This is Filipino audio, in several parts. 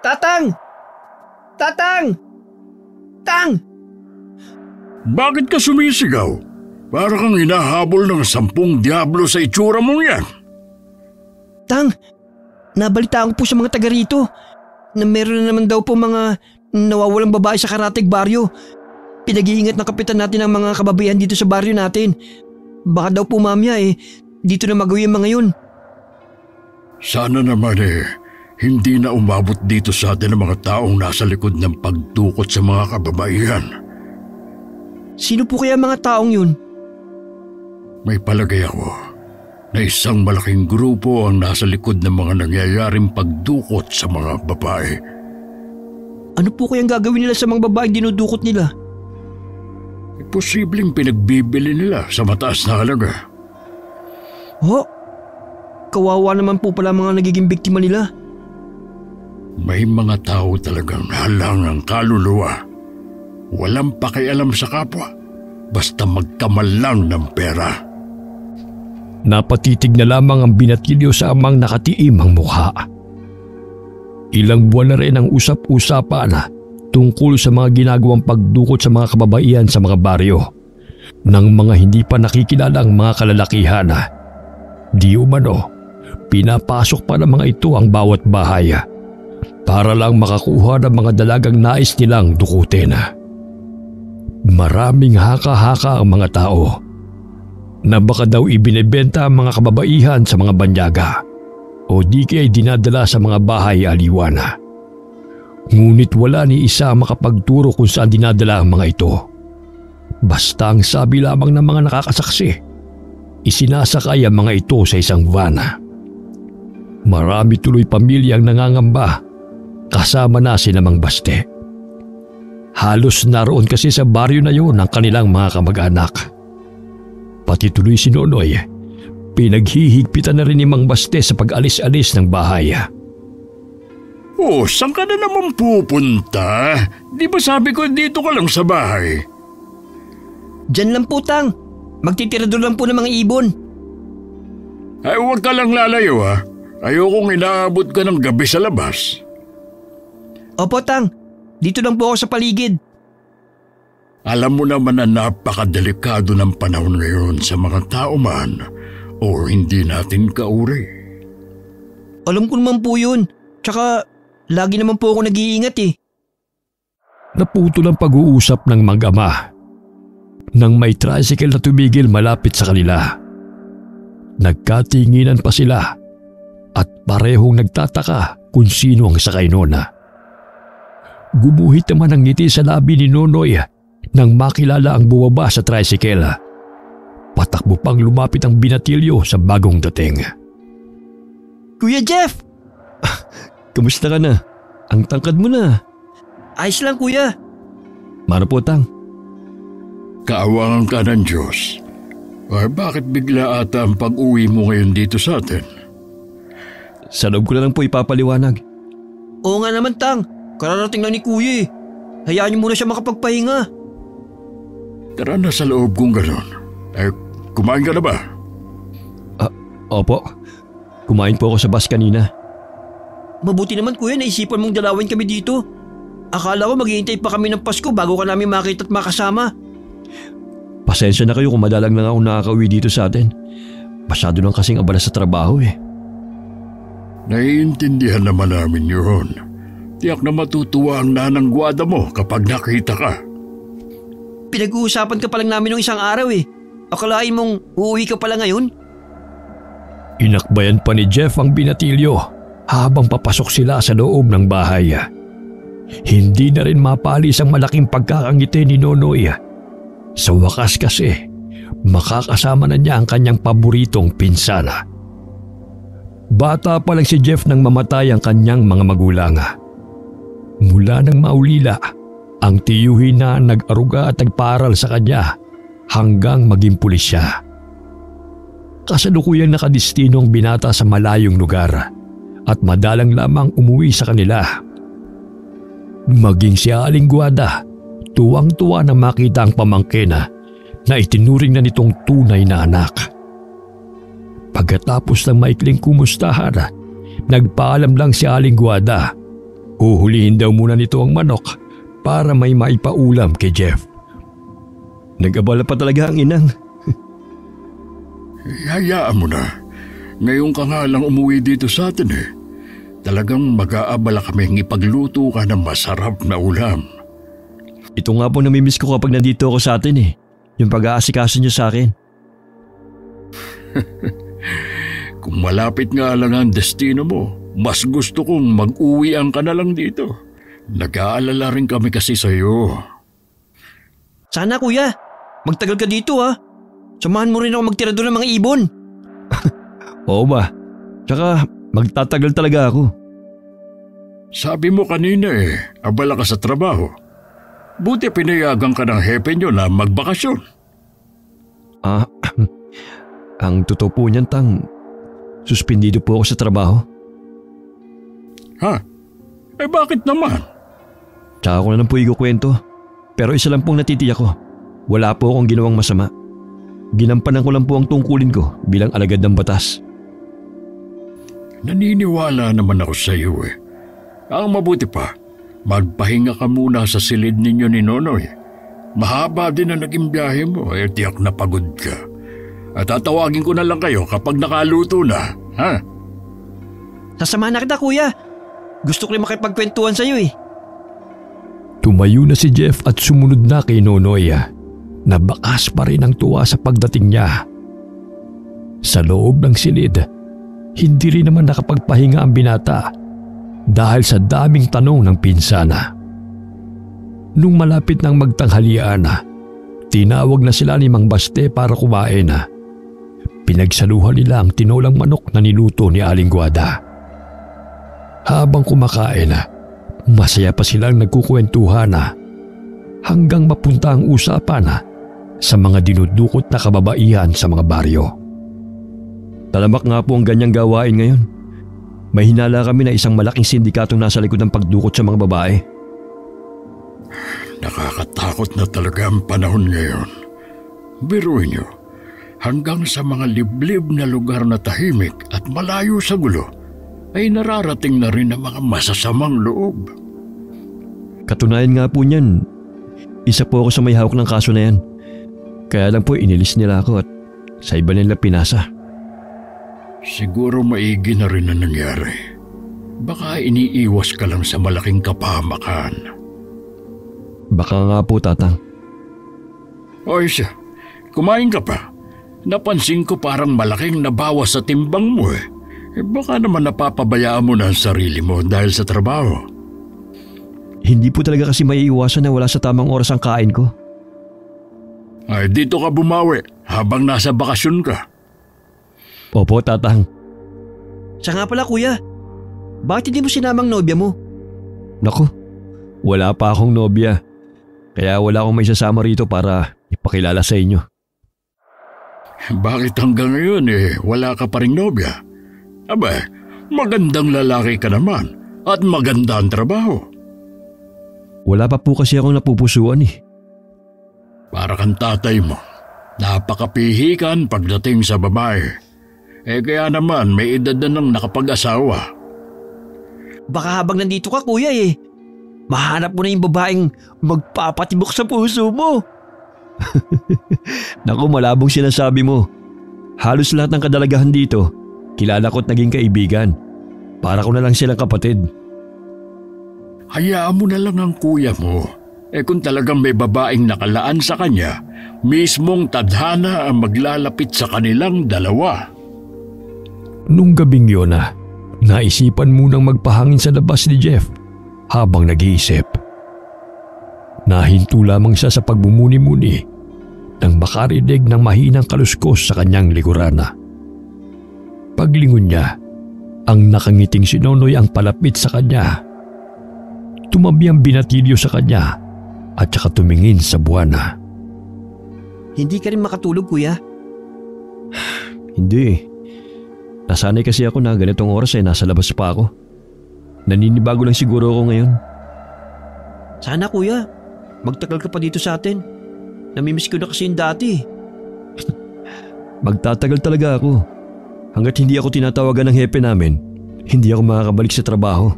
Tatang! Tatang! Tang! Bakit ka sumisigaw? Para kang hinahabol ng 10 diablo sa itsura mong yan. Tang, nabalitaan ko po sa mga taga rito na meron na naman daw po mga nawawalang babae sa Karatig baryo. Pinag-iingat ng kapitan natin ang mga kababayan dito sa baryo natin. Baka daw po mamaya dito na magawin mga yun. Sana naman hindi na umabot dito sa atin ang mga taong nasa likod ng pagdukot sa mga kababaihan. Sino po kaya mga taong yun? May palagay ako na isang malaking grupo ang nasa likod ng mga nangyayaring pagdukot sa mga babae. Ano po kayang gagawin nila sa mga babaeng dinudukot nila? Posibleng pinagbibili nila sa mataas na halaga. Kawawa naman po pala mga nagiging biktima nila. May mga tao talagang halangang kaluluwa. Walang pakialam sa kapwa, basta magkamal lang ng pera. Napatitig na lamang ang binatilyo sa amang nakatiim ang mukha. Ilang buwan na rin ang usap-usapan tungkol sa mga ginagawang pagdukot sa mga kababaihan sa mga baryo ng mga hindi pa nakikilalang mga kalalakihan. Di umano, pinapasok pa ng mga ito ang bawat bahay para lang makakuha ng mga dalagang nais nilang dukutin. Maraming haka-haka ang mga tao na baka daw ibinebenta ang mga kababaihan sa mga banyaga o di kaya dinadala sa mga bahay aliwan. Ngunit wala ni isa makapagturo kung saan dinadala ang mga ito. Basta ang sabi lamang ng mga nakakasaksi, isinasakay ang mga ito sa isang van. Marami tuloy pamilyang nangangamba, kasama na si Mang Baste. Halos naroon kasi sa baryo na yun ang kanilang mga kamag-anak. Pati tuloy si Nonoy, pinaghihigpitan na rin ni Mang Baste sa pag-alis-alis ng bahay. Saan ka na naman pupunta? Di ba sabi ko dito ka lang sa bahay? Diyan lang po, Tang. Magtitira doon lang po ng mga ibon. Ay, huwag ka lang lalayo Ayokong inaabot ka ng gabi sa labas. Opo, Tang. Dito lang po ako sa paligid. Alam mo naman na napakadelikado ng panahon ngayon sa mga tao man o hindi natin kauri. Alam ko naman po yun. Tsaka lagi naman po ako nag-iingat Naputol ang pag-uusap ng mag-ama nang may tricycle na tumigil malapit sa kanila. Nagkatinginan pa sila at parehong nagtataka kung sino ang sakay noon. Gumuhit naman ang ngiti sa labi ni Nonoy nang makilala ang bumaba sa tricycle. Patakbo pang lumapit ang binatilyo sa bagong dating. Kuya Jeff! Kamusta ka na? Ang tangkad mo na. Ayos lang, kuya. Mano po, Tang? Kaawangan ka ng Diyos. Bakit bigla ata ang pag-uwi mo ngayon dito sa atin? Sa loob ko na lang po ipapaliwanag. Oo nga naman, Tang. Kararating lang ni kuya Hayaan niyo muna siya makapagpahinga. Tara na sa loob kung gano'n. Kumain ka na ba? Opo. Kumain po ako sa bus kanina. Mabuti naman, kuya, naisipan mong dalawin kami dito. Akala ko maghihintay pa kami ng Pasko bago ka namin makita at makasama. Pasensya na kayo kung madalang lang ako nakakauwi dito sa atin. Masyado lang kasing abala sa trabaho Naiintindihan naman namin yun. Tiyak na matutuwa ang nanang gwada mo kapag nakita ka. Pinag-uusapan ka pa lang namin ng isang araw Akalain mong uuwi ka pala ngayon? Inakbayan pa ni Jeff ang binatilyo habang papasok sila sa loob ng bahay. Hindi na rin mapalis ang malaking pagkakangiti ni Nonoy. Sa wakas kasi, makakasama na niya ang kanyang paboritong pinsala. Bata pa lang si Jeff nang mamatay ang kanyang mga magulang. Mula nang maulila, ang tiyuhin na nag-aruga at nagparal sa kanya hanggang maging pulis siya. Kasalukuyang nakadestino ang binata sa malayong lugar at madalang lamang umuwi sa kanila. Maging si Aling Guada, tuwang-tuwa nang makita ang pamangkin na itinuring na nitong tunay na anak. Pagkatapos ng maikling kumustahan, nagpaalam lang si Aling Guada Uhulihin daw muna nito ang manok para may maipaulam kay Jeff. Nag-abala pa talaga ang inang. Hayaan mo na. Ngayon ka nga lang umuwi dito sa atin eh. Talagang mag-aabala kaming ipagluto ka ng masarap na ulam. Ito nga po namimiss ko kapag nandito ako sa atin eh. Yung pag-aasikaso niyo sa akin. Kung malapit nga lang ang destino mo, mas gusto kong mag-uwian ka na lang dito. Nag-aalala rin kami kasi sa'yo. Sana kuya, magtagal ka dito ha. Samahan mo rin ako magtira doon ng mga ibon. Oo ba? Tsaka magtatagal talaga ako. Sabi mo kanina abala ka sa trabaho. Buti pinayagan ka ng hepe nyo na magbakasyon. Ang totoo po niyan, Tang, suspendido po ako sa trabaho. Ha? Bakit naman? Tsaka ko na lang po ikukwento. Pero isa lang pong natitiyak ko. Wala po akong ginawang masama. Ginampanan ko lang po ang tungkulin ko bilang alagad ng batas. Naniniwala naman ako sa iyo Ang mabuti pa, magpahinga ka muna sa silid ninyo ni Nonoy. Mahaba din na naging biyahe mo, tiyak na pagod ka. At tatawagin ko na lang kayo kapag nakaluto na, ha? Sasamahan na kita kuya. Gusto ko rin makipagkwentuhan sa iyo Tumayo na si Jeff at sumunod na kay Nonoy. Nabakas pa rin ang tuwa sa pagdating niya. Sa loob ng silid, hindi rin naman nakapagpahinga ang binata dahil sa daming tanong ng pinsana. Nung malapit ng magtanghalian, tinawag na sila ni Mang Baste para kumain. Pinagsaluhan nila ang tinolang manok na niluto ni Aling Guada. Habang kumakain, masaya pa silang nagkukwentuhan hanggang mapunta ang usapan sa mga dinudukot na kababaihan sa mga baryo. Talamak nga po ang ganyang gawain ngayon. May hinala kami na isang malaking sindikatong nasa likod ng pagdukot sa mga babae. Nakakatakot na talaga ang panahon ngayon. Biruin niyo, hanggang sa mga liblib na lugar na tahimik at malayo sa gulo, ay nararating na rin ang mga masasamang loob. Katunayan nga po niyan, isa po ako sa may hawak ng kaso na yan. Kaya lang po inilis nila ako at sa iba nila pinasa. Siguro maigi na rin ang nangyari. Baka iniiwas ka lang sa malaking kapahamakan. Baka nga po, Tatang. O siya, kumain ka pa. Napansin ko parang malaking nabawas sa timbang mo baka naman napapabayaan mo na ang sarili mo dahil sa trabaho. Hindi po talaga kasi maiiwasan na wala sa tamang oras ang kain ko. Ay, dito ka bumawi habang nasa bakasyon ka. Opo, Tatang. Siya nga pala, kuya. Bakit hindi mo sinamang nobya mo? Naku, wala pa akong nobya. Kaya wala akong may sasama rito para ipakilala sa inyo. Bakit hanggang ngayon wala ka pa ring nobya? Aba, magandang lalaki ka naman at maganda ang trabaho. Wala pa po kasi akong napupusuan Para kang tatay mo. Napakapihikan pagdating sa babae. Kaya naman may edad na nang nakapag-asawa. Baka habang nandito ka, kuya mahanap mo na yung babaeng magpapatibok sa puso mo. Naku, malabong sinasabi mo. Halos lahat ng kadalagahan dito, kilala ko at naging kaibigan. Para ko na lang silang kapatid. Hayaan mo na lang ang kuya mo. Kung talagang may babaeng nakalaan sa kanya, mismong tadhana ang maglalapit sa kanilang dalawa. Nung gabing yun naisipan munang magpahangin sa labas ni Jeff habang nag-iisip. Nahinto lamang siya sa pagbumuni-muni nang makarinig ng mahinang kaluskos sa kanyang likuran. Paglingon niya, ang nakangiting si Nonoy ang palapit sa kanya. Tumabi ang binatilyo sa kanya at saka tumingin sa buwan. Hindi ka rin makatulog, kuya? Hindi. Nasanay kasi ako na ganitong oras nasa labas pa ako. Naninibago lang siguro ako ngayon. Sana, kuya. Magtagal ka pa dito sa atin. Namimiss ko na kasi yung dati. Magtatagal talaga ako. Hanggat hindi ako tinatawagan ng hepe namin, hindi ako makakabalik sa trabaho.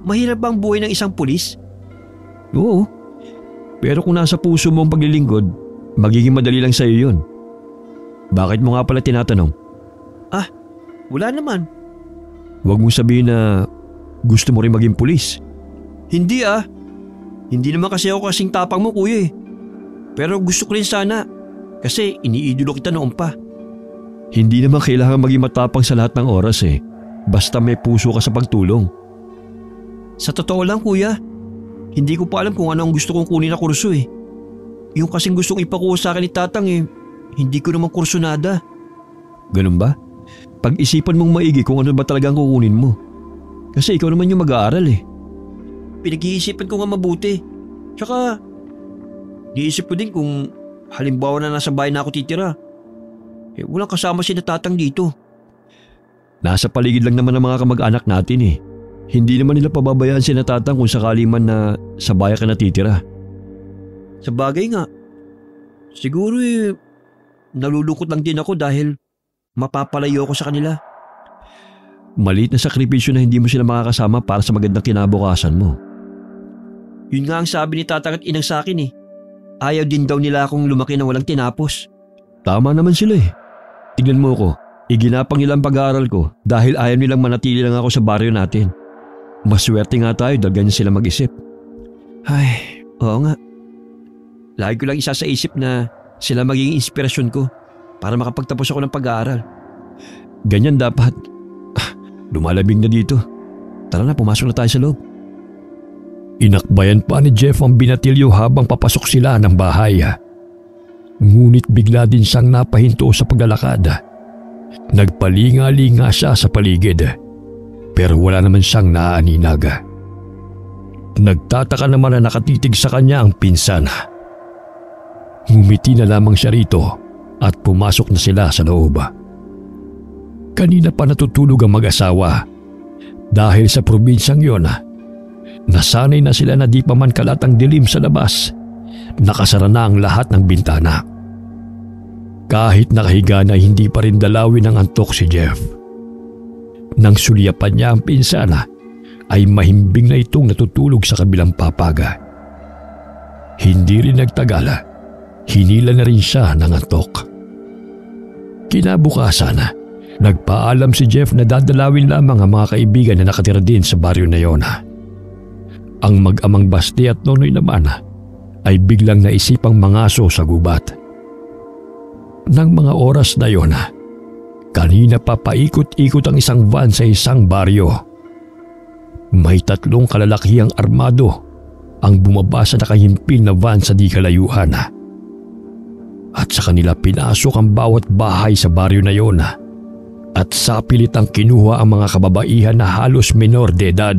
Mahirap ba ang buhay ng isang pulis? Oo. Pero kung nasa puso mo ang paglilingkod, magiging madali lang sa iyo yun. Bakit mo nga pala tinatanong? Wala naman. Huwag mong sabihin na gusto mo rin maging pulis. Hindi Hindi naman kasi ako kasing tapang mo, kuya eh. Pero gusto ko rin sana. Kasi iniidolo kita noon pa. Hindi naman kailangan maging matapang sa lahat ng oras eh. Basta may puso ka sa pagtulong. Sa totoo lang, kuya, hindi ko pa alam kung ano ang gusto kong kunin na kurso eh. Yung kasing gustong ipakuha sa akin ni Tatang eh, hindi ko naman kursonada. Ganun ba? Pag-isipan mong maigi kung ano ba talaga ang kukunin mo. Kasi ikaw naman yung mag-aaral eh. Pinag-iisipan ko nga mabuti. Tsaka, niisip ko din kung halimbawa na nasa bahay na ako titira. Walang kasama si Tatang dito. Nasa paligid lang naman ng mga kamag-anak natin eh. Hindi naman nila pababayaan si Tatang kung sakali man na sa bahay ka natitira. Sa bagay nga. Siguro nalulungkot lang din ako dahil mapapalayo ako sa kanila. Maliit na sakripisyo na hindi mo sila makakasama para sa magandang kinabukasan mo. Yun nga ang sabi ni Tatang at Inang sa akin eh. Ayaw din daw nila akong lumaki na walang tinapos. Tama naman sila eh. Tignan mo ko, iginapang nila ang pag-aaral ko dahil ayaw nilang manatili lang ako sa baryo natin. Maswerte nga tayo dahil ganyan sila mag-isip. Ay, oo nga. Lagi ko lang isa sa isip na sila magiging inspirasyon ko para makapagtapos ako ng pag-aaral. Ganyan dapat. Lumalabing na dito. Tara na, pumasok na tayo sa loob. Inakbayan pa ni Jeff ang binatilyo habang papasok sila ng bahay. Ngunit bigla din siyang napahinto sa paglalakad. Nagpalinga-linga siya sa paligid. Pero wala naman siyang naaaninag. Nagtataka naman na nakatitig sa kanya ang pinsan. Ngumiti na lamang siya rito at pumasok na sila sa loob. Kanina pa natutulog ang mag-asawa. Dahil sa probinsyang yon, nasanay na sila na di pa man kalat ang dilim sa labas. Nakasara na ang lahat ng bintana. Kahit nakahiga na hindi pa rin dalawin ng antok si Jeff. Nang sulyapan niya ang pinsana, ay mahimbing na itong natutulog sa kabilang papaga. Hindi rin nagtagala, hinila na rin siya ng antok. Kinabukasan, nagpaalam si Jeff na dadalawin lamang ang mga kaibigan na nakatira din sa baryo na yon. Ang mag-amang Basti at Nonoy naman ay biglang naisipang mangaso sa gubat. Nang mga oras na yon, kanina pa paikot-ikot ang isang van sa isang baryo. May 3 kalalakihang armado ang bumaba sa nakahimpil na van sa di kalayuan. At sa kanila pinasok ang bawat bahay sa baryo na yon. At sa pilit ang kinuha ang mga kababaihan na halos menor de edad.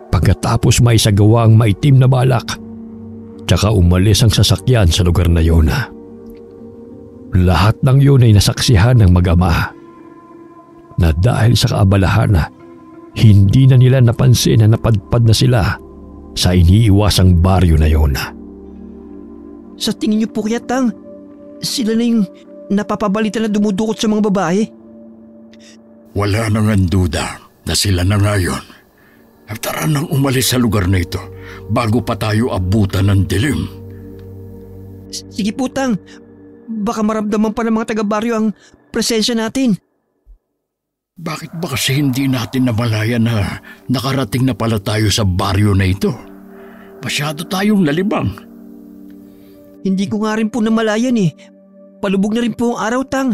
Pagkatapos may isagawa ang maitim na balak, tsaka umalis ang sasakyan sa lugar na yon. Lahat ng yun ay nasaksihan ng mag-ama na dahil sa kaabalahan, hindi na nila napansin na napadpad na sila sa iniiwasang baryo na yon. Sa tingin niyo po kaya, Tang, sila na yung napapabalita na dumudukot sa mga babae? Wala nang duda na sila na ngayon. Tara nang umalis sa lugar na ito bago pa tayo abutan ng dilim. Sige po, Tang. Baka maramdaman pa ng mga taga-baryo ang presensya natin. Bakit ba kasi hindi natin namalayan na nakarating na pala tayo sa baryo na ito? Masyado tayong lalibang. Hindi ko nga rin po namalayan eh. Palubog na rin po ang araw, Tang.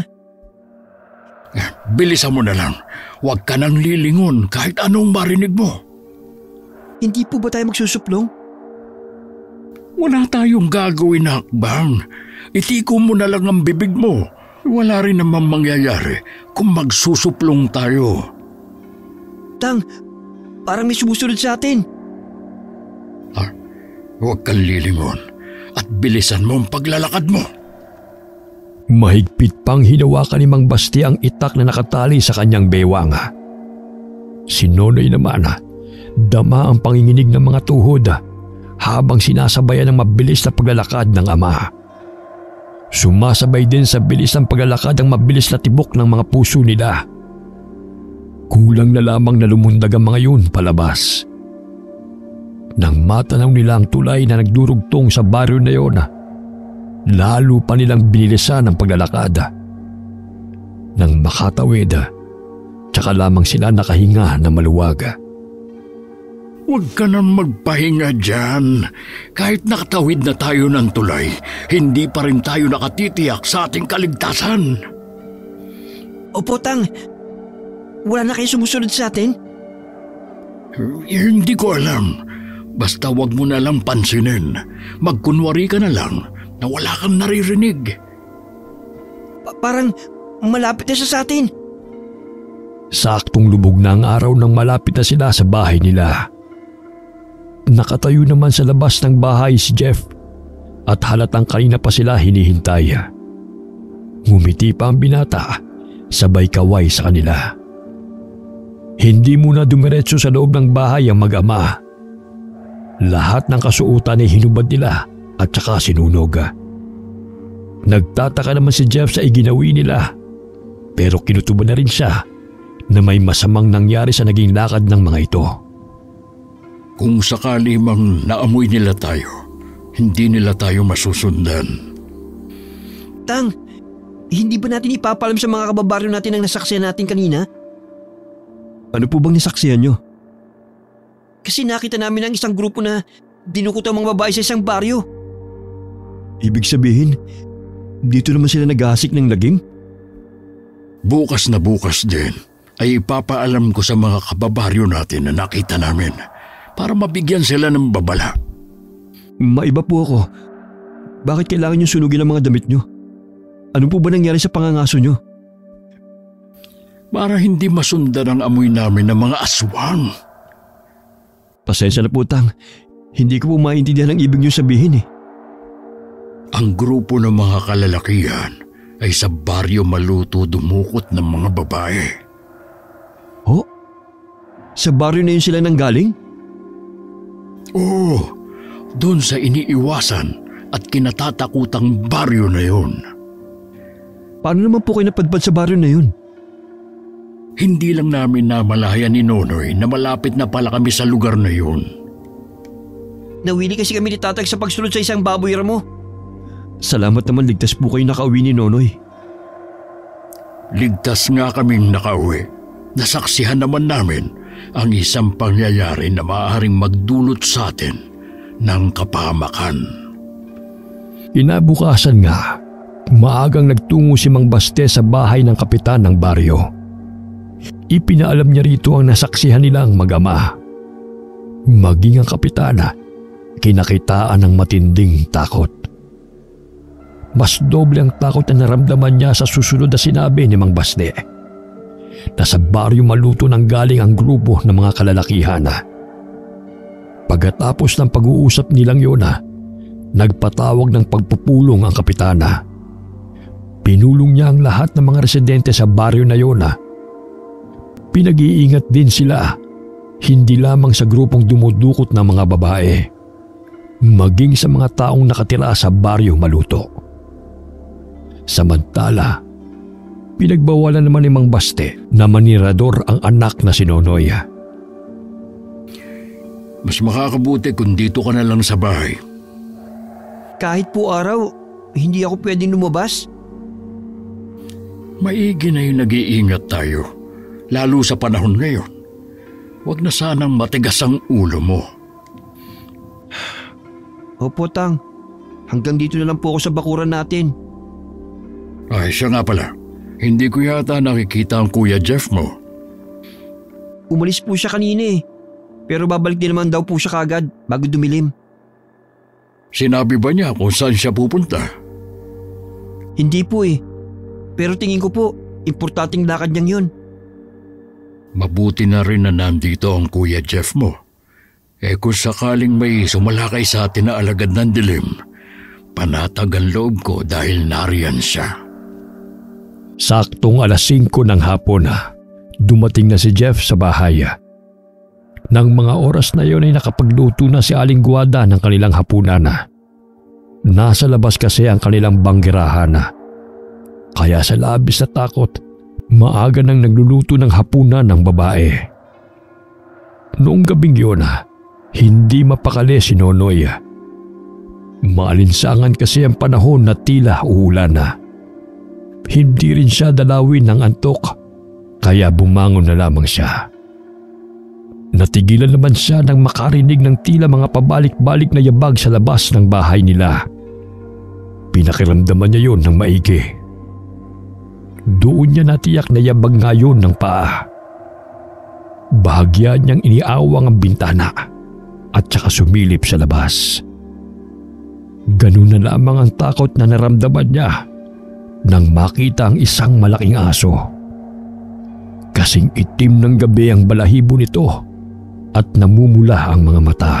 Bilisan mo na lang. Huwag ka nang lilingon kahit anong marinig mo. Hindi po ba tayo magsusuplong? Wala tayong gagawin na hakbang. Itiko mo na lang ang bibig mo. Wala rin naman mangyayari kung magsusuplong tayo. Tang, parang may sumusunod sa atin. Huwag kang lilingon at bilisan mo ang paglalakad mo. Mahigpit pang hinawakan ni Mang Basti ang itak na nakatali sa kanyang bewang. Si Nonoy naman, dama ang panginginig ng mga tuhod habang sinasabayan ng mabilis na paglalakad ng ama. Sumasabay din sa bilis ng paglalakad ang mabilis na tibok ng mga puso nila. Kulang na lamang na lumundag ang mga yun palabas. Nang matanaw nila ang tulay na nagdurugtong sa baryo na yun, lalo pa nilang binilisan ang paglalakad. Nang makatawid, tsaka lamang sila nakahinga na maluwag. Huwag ka nang magpahinga dyan. Kahit nakatawid na tayo ng tulay, hindi pa rin tayo nakatitiyak sa ating kaligtasan. Opo, Tang. Wala na kayo sumusunod sa atin? Hindi ko alam. Basta wag mo na lang pansinin. Magkunwari ka na lang na wala kang naririnig. Parang malapit na siya sa atin. Saktong lubog na ang araw nang malapit na sila sa bahay nila. Nakatayo naman sa labas ng bahay si Jeff at halatang kanina pa sila hinihintay. Ngumiti pa ang binata, sabay kaway sa kanila. Hindi muna dumiretso sa loob ng bahay ang mag-ama. Lahat ng kasuotan ay hinubad nila at saka sinunog. Nagtataka naman si Jeff sa iginawi nila, pero kinutuban na rin siya na may masamang nangyari sa naging lakad ng mga ito. Kung sakali mang naamoy nila tayo, hindi nila tayo masusundan. Tang, hindi ba natin ipapalam sa mga kababaryo natin ang nasaksihan natin kanina? Ano po bang nasaksihan nyo? Kasi nakita namin ang isang grupo na dinukot ang mga babae sa isang baryo. Ibig sabihin, dito naman sila naghahasik ng lagim? Bukas na bukas din ay ipapaalam ko sa mga kababaryo natin na nakita namin para mabigyan sila ng babala. Maiba po ako. Bakit kailangan nyo sunugin ang mga damit nyo? Ano po ba nangyari sa pangangaso nyo? Para hindi masundan ang amoy namin ng mga aswang. Pasensya na po, Tang. Hindi ko po maintindihan ang ibig nyo sabihin eh. Ang grupo ng mga kalalakihan ay sa baryo Maluto dumukot ng mga babae. Oh? Sa baryo na yun sila nanggaling? Oo, doon sa iniiwasan at kinatatakutang baryo na yun. Paano naman po kayo napadpad sa baryo na yun? Hindi lang namin namalayan ni Nonoy na malapit na pala kami sa lugar na yun. Nawili kasi kami ni Tatag sa pagsunod sa isang baboy ramo. Salamat naman ligtas po kayo nakauwi ni Nonoy. Ligtas nga kaming nakauwi. Nasaksihan naman namin ang isang pangyayari na maaaring magdulot sa atin ng kapahamakan. Inabukasan nga, maagang nagtungo si Mang Baste sa bahay ng kapitan ng baryo. Ipinaalam niya rito ang nasaksihan nilang mag-ama. Maging ang kapitana, kinakitaan ng matinding takot. Mas doble ang takot na naramdaman niya sa susunod na sinabi ni Mang Baste. Nasa baryo Maluto nang galing ang grupo ng mga kalalakihan. Pagkatapos ng pag-uusap nilang yun, nagpatawag ng pagpupulong ang kapitana. Pinulong niya ang lahat ng mga residente sa baryo na yun. Pinag-iingat din sila, hindi lamang sa grupong dumudukot ng mga babae, maging sa mga taong nakatira sa baryo Maluto. Samantala, pinagbawalan naman ni Mang Baste na manirador ang anak na si Nonoy. Mas makakabuti kung dito ka na lang sa bahay. Kahit po araw, hindi ako pwedeng lumabas. Maigi na yung nag-iingat tayo, lalo sa panahon ngayon. Huwag na sanang matigas ang ulo mo. Opo, Tang. Hanggang dito na lang po ako sa bakuran natin. Ay, siya nga pala. Hindi ko yata nakikita ang Kuya Jeff mo. Umalis po siya kanina eh. Pero babalik din naman daw po siya kagad bago dumilim. Sinabi ba niya kung saan siya pupunta? Hindi po eh. Pero tingin ko po, importanteng lakad niyang yun. Mabuti na rin na nandito ang Kuya Jeff mo. Kung sakaling may sumalakay sa atin na alagad ng dilim, panatag ang loob ko dahil nariyan siya. Saktong 5:00 ng hapon, dumating na si Jeff sa bahay. Nang mga oras na yon ay nakapagluto na si Aling Guada ng kanilang hapunan. Nasa labas kasi ang kanilang banggirahan. Kaya sa labis na takot Maaga nang nagluluto ng hapunan ng babae. Noong gabing yun, hindi mapakali si Nonoy. Maalinsangan kasi ang panahon na tila uulan na. Hindi rin siya dalawin ng antok, kaya bumangon na lamang siya. Natigilan naman siya nang makarinig ng tila mga pabalik-balik na yabag sa labas ng bahay nila. Pinakiramdaman niya yon ng maigi. Doon niya natiyak na yabag ngayon ng paa. Bahagya niyang iniawang ang bintana at saka sumilip sa labas. Ganun na lamang ang takot na naramdaman niya nang makita ang isang malaking aso. Kasing itim ng gabi ang balahibo nito at namumula ang mga mata.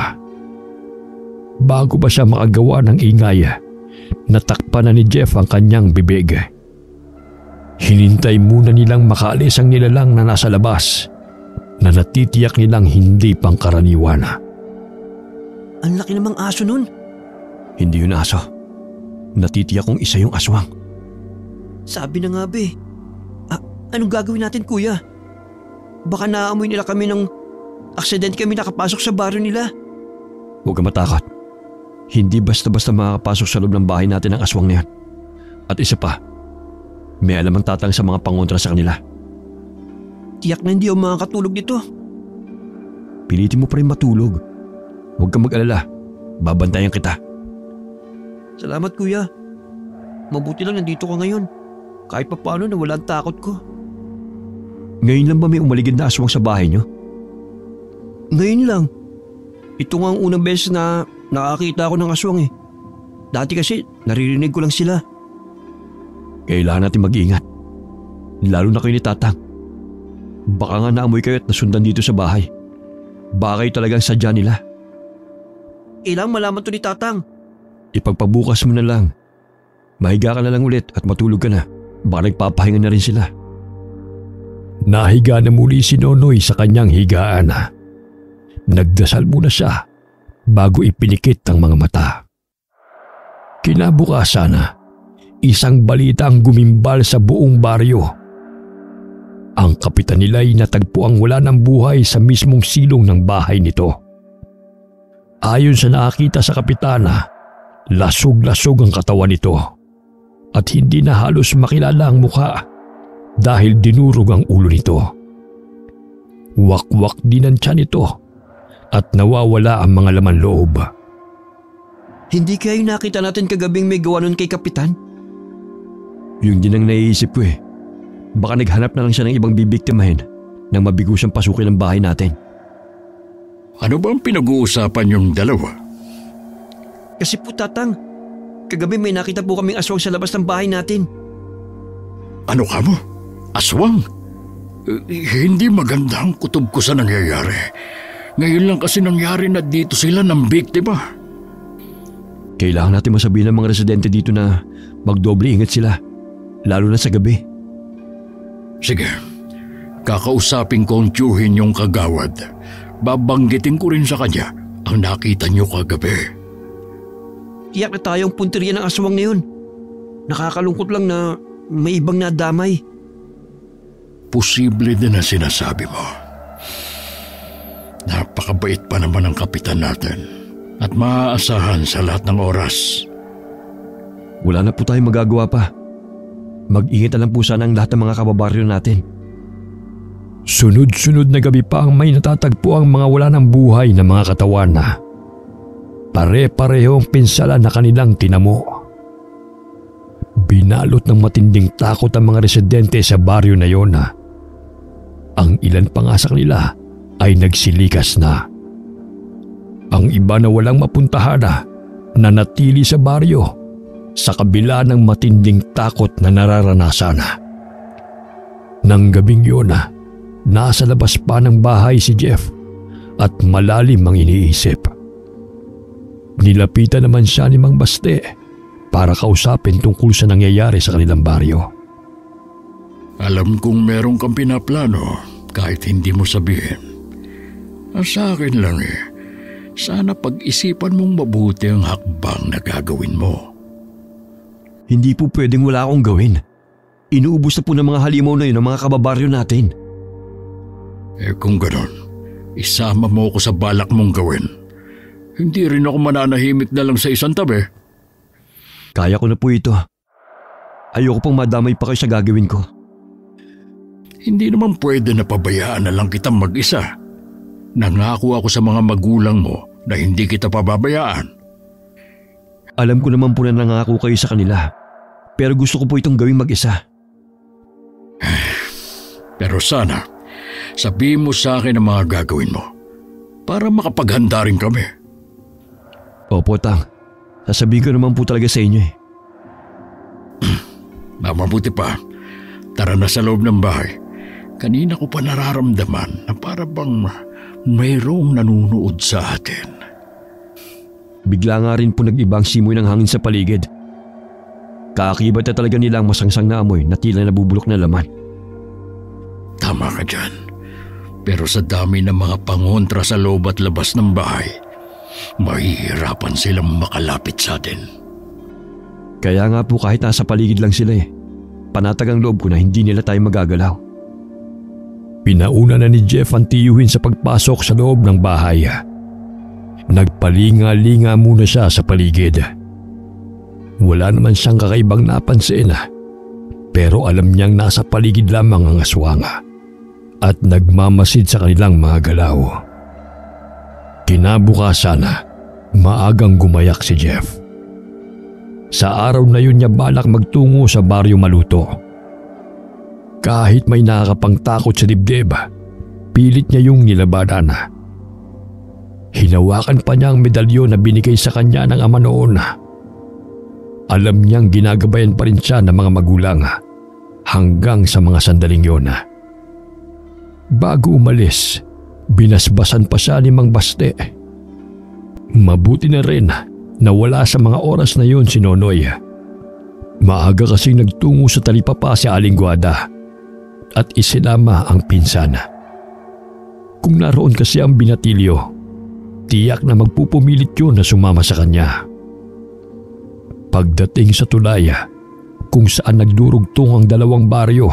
Bago pa siya makagawa ng ingay, natakpan na ni Jeff ang kanyang bibig. Hinintay muna nilang makaalis ang nilalang na nasa labas na natitiyak nilang hindi pangkaraniwan. Ang laki namang aso nun. Hindi yun aso. Natitiyak kong isa yung aswang. Sabi na nga be. Anong gagawin natin kuya? Baka naamoy nila kami ng aksidente kami nakapasok sa baryo nila. Huwag ka matakot. Hindi basta-basta makakapasok sa loob ng bahay natin ang aswang na yan. At isa pa, may alam ang tatang sa mga pangontra sa kanila. Tiyak na hindi ako makakatulog dito. Pilitin mo pa rin matulog. Huwag kang mag-alala. Babantayan kita. Salamat kuya. Mabuti lang nandito ka ngayon. Kahit pa paano nawala ang takot ko. Ngayon lang ba may umaligid na aswang sa bahay niyo? Ngayon lang. Ito nga ang unang beses na nakakita ako ng aswang eh. Dati kasi naririnig ko lang sila. Kailangan natin mag-iingat. Lalo na kayo ni tatang. Baka nga naamoy kayo at nasundan dito sa bahay. Baka kayo talagang sadya nila. Ilang malaman to ni tatang. Ipagpabukas mo na lang. Mahiga ka na lang ulit at matulog ka na. Baka nagpapahinga na rin sila. Nahiga na muli si Nonoy sa kanyang higaan. Nagdasal muna siya bago ipinikit ang mga mata. Kinabukasan, isang balita ang gumimbal sa buong baryo. Ang kapitan nila'y natagpuang wala ng buhay sa mismong silong ng bahay nito. Ayon sa nakakita sa kapitana, lasog-lasog ang katawan nito at hindi na halos makilala ang mukha dahil dinurog ang ulo nito. Wakwak din ang tiyan nito at nawawala ang mga laman loob. Hindi kayo nakita natin kagabing may gawa nun kay kapitan? Yung din ang naiisip ko eh. Baka naghanap na lang siya ng ibang bibiktimahin nang mabigo siyang pasukin ng bahay natin. Ano ba ang pinag-uusapan yung dalawa? Kasi po tatang, kagabi may nakita po kaming aswang sa labas ng bahay natin. Ano ka mo? Aswang? Hindi maganda ang kutob ko sa nangyayari. Ngayon lang kasi nangyari na dito sila ng biktima. Kailangan natin masabihin ng mga residente dito na magdoble ingat sila, lalo na sa gabi. Sige, kakausapin ko ang tiyuhin yung kagawad. Babanggitin ko rin sa kanya ang nakita niyo kagabi. Tiyak na tayong punteriya ng aswang na yun. Nakakalungkot lang na may ibang nadamay. Posible din ang sinasabi mo. Napakabait pa naman ang kapitan natin at maaasahan sa lahat ng oras. Wala na po tayong magagawa pa. Mag-ingat na lang po sana ang lahat ng mga kababaryo natin. Sunod-sunod na gabi pa ang may natatagpo ang mga wala ng buhay na mga katawan na pare-pareho ang pinsala na kanilang tinamo. Binalot ng matinding takot ang mga residente sa baryo na yon. Ang ilan pa nga sa kanila ay nagsilikas na. Ang iba na walang mapuntahan na natili sa baryo sa kabila ng matinding takot na nararanasan. Nang gabing yun, nasa labas pa ng bahay si Jeff at malalim ang iniisip. Nilapitan naman siya ni Mang Baste para kausapin tungkol sa nangyayari sa kanilang baryo. Alam kong meron kang pinaplano kahit hindi mo sabihin. Sa akin lang sana pag-isipan mong mabuti ang hakbang na gagawin mo. Hindi po pwedeng wala akong gawin. Inuubos na po ng mga halimaw na yun ang mga kababaryo natin. Kung ganon, isama mo ako sa balak mong gawin. Hindi rin ako mananahimik na lang sa isang tabi. Kaya ko na po ito. Ayoko pang madamay pa kayo sa gagawin ko. Hindi naman pwede na pabayaan na lang kitang mag-isa. Nangako ako sa mga magulang mo na hindi kita pababayaan. Alam ko naman po na nangako kayo sa kanila. Pero gusto ko po itong gawing mag-isa. Pero sana, sabihin mo sa akin ang mga gagawin mo para makapaghanda rin kami. Opo, Tang. Sasabihin ko naman po talaga sa inyo eh. Mabuti pa, tara na sa loob ng bahay. Kanina ko pa nararamdaman na para bang mayroong nanunood sa atin. Bigla nga rin po nag-ibang simoy ng hangin sa paligid. Kaakibat na talaga nila ang masangsang na amoy na tila nabubulok na laman. Tama ka dyan. Pero sa dami ng mga pangontra sa loob at labas ng bahay, mahihirapan silang makalapit sa atin. Kaya nga po kahit nasa paligid lang sila eh, panatag ang loob ko na hindi nila tayo magagalaw. Pinauna na ni Jeff ang tiyuhin sa pagpasok sa loob ng bahay. Nagpalinga-linga muna siya sa paligid. Wala naman siyang kakaibang napansin, pero alam niyang nasa paligid lamang ang aswang at nagmamasid sa kanilang mga galaw. Kinabukasan, maagang gumayak si Jeff. Sa araw na yun niya balak magtungo sa Baryo Maluto. Kahit may nakakapangtakot sa dibdib, pilit niya yung nilabanan. Hinawakan pa niya ang medalyon na binigay sa kanya ng ama noon. Alam niyang ginagabayan pa rin siya ng mga magulang hanggang sa mga sandaling yun. Bago umalis, binasbasan pa siya ni Mang Baste. Mabuti na rin na wala sa mga oras na yun si Nonoy. Maaga kasing nagtungo sa talipapa si Aling Guada at isinama ang pinsan. Kung naroon kasi ang binatilyo, tiyak na magpupumilit yun na sumama sa kanya. Pagdating sa tulay kung saan nagdurugtong ang dalawang baryo,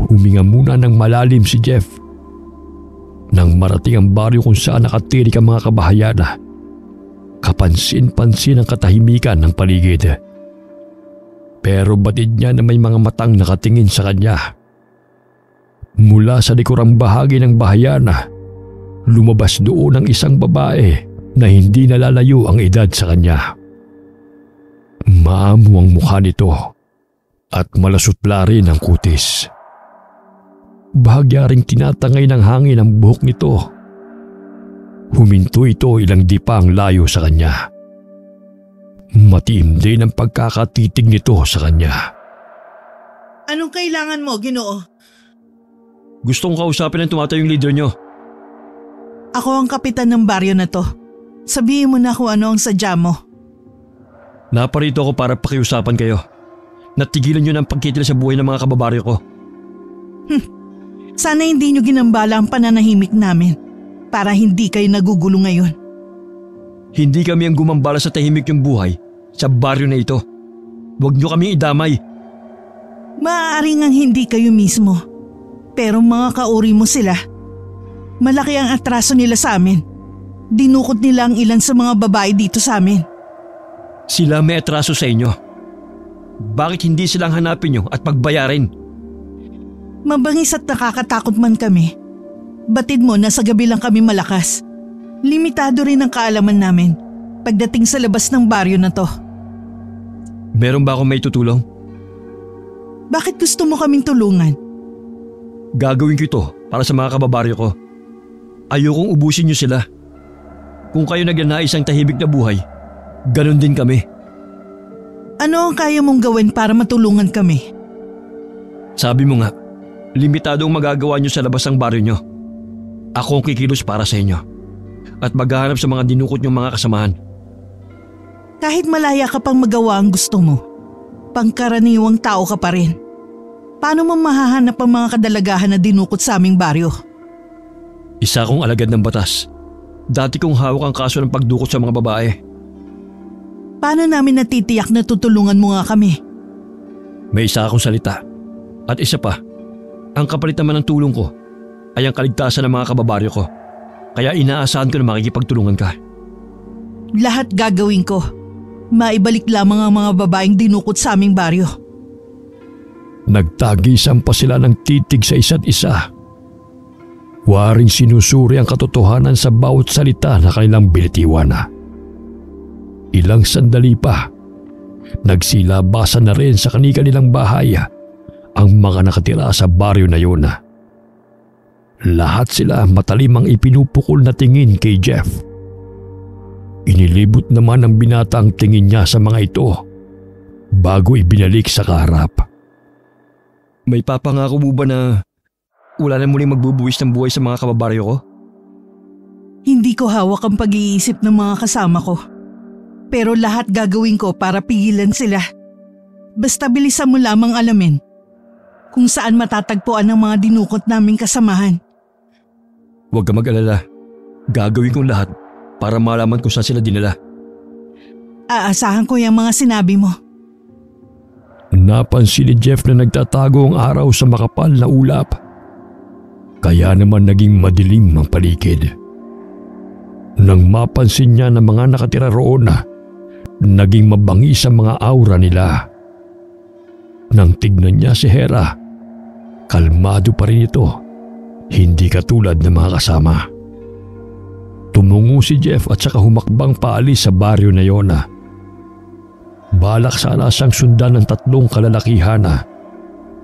huminga muna ng malalim si Jeff. Nang marating ang baryo kung saan nakatirik ang mga kabahayan, kapansin-pansin ang katahimikan ng paligid. Pero batid niya na may mga matang nakatingin sa kanya. Mula sa likurang bahagi ng bahayan, lumabas doon ang isang babae na hindi nalalayo ang edad sa kanya. Maamo ang mukha nito at malasutla rin ang kutis. Bahagya ring tinatangay ng hangin ang buhok nito. Huminto ito ilang dipang layo sa kanya. Matiim din ang pagkakatitig nito sa kanya. Anong kailangan mo, Ginoo? Gusto kong kausapin ang tumatayong leader nyo. Ako ang kapitan ng baryo na to. Sabihin mo na kung ano ang sadya mo. Naparito ako para pakiusapan kayo. Natigilan nyo ng pagkitil sa buhay ng mga kababaryo ko. Sana hindi nyo ginambala ang pananahimik namin para hindi kayo nagugulo ngayon. Hindi kami ang gumambala sa tahimik yung buhay sa baryo na ito. Huwag nyo kami idamay. Maaaring ang hindi kayo mismo. Pero mga kauri mo sila. Malaki ang atraso nila sa amin. Dinukot nila ang ilan sa mga babae dito sa amin. Sila may atraso sa inyo. Bakit hindi silang hanapin nyo at pagbayarin? Mabangis at nakakatakot man kami. Batid mo na sa gabi lang kami malakas. Limitado rin ang kaalaman namin pagdating sa labas ng baryo na to. Meron ba akong may tutulong? Bakit gusto mo kaming tulungan? Gagawin ko ito para sa mga kababaryo ko. Ayokong ubusin nyo sila. Kung kayo nagnanais ang tahimik na buhay, ganun din kami. Ano ang kaya mong gawin para matulungan kami? Sabi mo nga, limitado ang magagawa nyo sa labas ng baryo nyo. Ako ang kikilos para sa inyo at maghahanap sa mga dinukot nyong mga kasamahan. Kahit malaya ka pang magawa ang gusto mo, pangkaraniwang tao ka pa rin. Paano mo mahahanap ang mga kadalagahan na dinukot sa aming baryo? Isa akong alagad ng batas. Dati kong hawak ang kaso ng pagdukot sa mga babae. Paano namin natitiyak na tutulungan mo nga kami? May isa akong salita. At isa pa, ang kapalit naman ng tulong ko ay ang kaligtasan ng mga kababaryo ko. Kaya inaasahan ko na makikipagtulungan ka. Lahat gagawin ko. Maibalik lamang ang mga babaeng dinukot sa aming baryo. Nagtagisan pa sila ng titig sa isa't isa. Waring sinusuri ang katotohanan sa bawat salita na kanilang binitiwan. Ilang sandali pa, nagsilabasan na rin sa kanilang bahay ang mga nakatira sa baryo na yun. Lahat sila matalimang ipinupukol na tingin kay Jeff. Inilibot naman ng binata ang tingin niya sa mga ito bago ibinalik sa kaharap. May papangako mo ba na wala na muling magbubuwis ng buhay sa mga kababaryo ko? Hindi ko hawak ang pag-iisip ng mga kasama ko. Pero lahat gagawin ko para pigilan sila. Basta bilisan mo lamang alamin kung saan matatagpuan ang mga dinukot naming kasamahan. Huwag ka mag-alala. Gagawin kong lahat para malaman kung saan sila dinala. Aasahan ko yung mga sinabi mo. Napansin ni Jeff na nagtatago ang araw sa makapal na ulap. Kaya naman naging madilim ang paligid. Nang mapansin niya na mga nakatira roon naging mabangis ang mga aura nila. Nang tignan niya si Hera, kalmado pa rin ito, hindi katulad ng mga kasama. Tumungo si Jeff at saka humakbang paalis sa baryo na yon. Balak sana siyang sundan ng 3 kalalakihan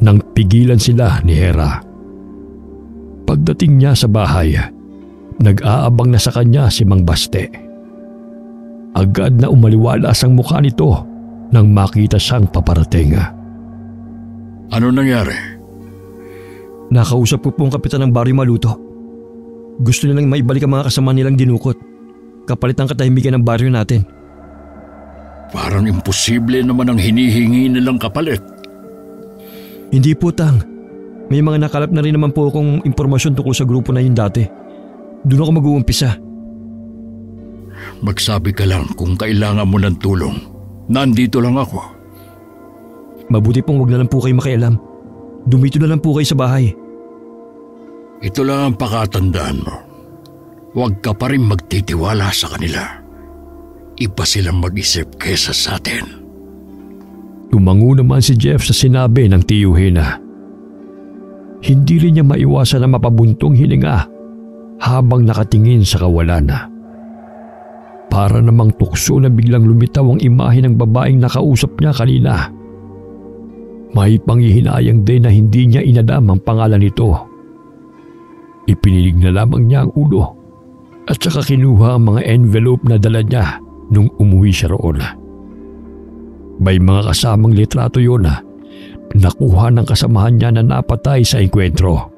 nang pigilan sila ni Hera. Pagdating niya sa bahay, nag-aabang na sa kanya si Mang Baste. Agad na umaliwalas ang mukha nito nang makita siyang paparating. Ano nangyari? Nakausap ko po ang kapitan ng baryo Maluto. Gusto nilang maibalik ang mga kasama nilang dinukot. Kapalit ng katahimikan ng baryo natin. Parang imposible naman ang hinihingi nilang kapalit. Hindi po, Tang. May mga nakalap na rin naman po akong impormasyon tungkol sa grupo na yun dati. Doon ako mag-uumpisa. Magsabi ka lang kung kailangan mo ng tulong. Nandito lang ako. Mabuti pong wag na lang po kayo makialam. Dumito na lang po kayo sa bahay. Ito lang ang pakatandaan mo. Huwag ka pa rin magtitiwala sa kanila. Iba silang mag-isip kesa sa atin. Tumango naman si Jeff sa sinabi ng tiyuhin. Hindi rin niya maiwasan na mapabuntong hininga habang nakatingin sa kawalan. Para namang tukso na biglang lumitaw ang imahe ng babaeng nakausap niya kanina. May panghihinayang din na hindi niya inadam ang pangalan nito. Ipinilig na lamang niya ang ulo at saka kinuha ang mga envelope na dala niya nung umuwi siya roon. May mga kasamang litrato yun nakuha ng kasamahan niya na napatay sa enkwentro.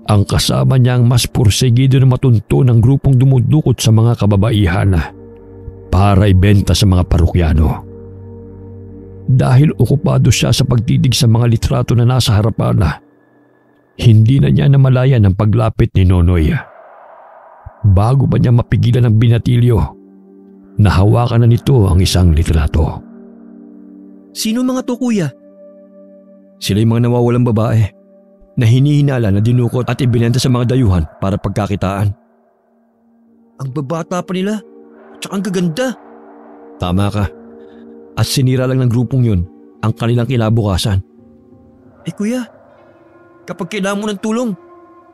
Ang kasama niya ang mas pursigido na matunto ng grupong dumudukot sa mga kababaihan para ibenta sa mga parukyano. Dahil okupado siya sa pagtitig sa mga litrato na nasa harapan, hindi na niya namalayan ang paglapit ni Nonoy. Bago pa niya mapigilan ang binatilyo, nahawakan na nito ang isang litrato. Sino mga to, kuya? Sila yung mga nawawalang babae na hinihinala na dinukot at ibinenta sa mga dayuhan para pagkakitaan. Ang babata pa nila, tsaka ang gaganda. Tama ka. At sinira lang ng grupong yun ang kanilang kinabukasan. Kuya, kapag kailangan mo ng tulong,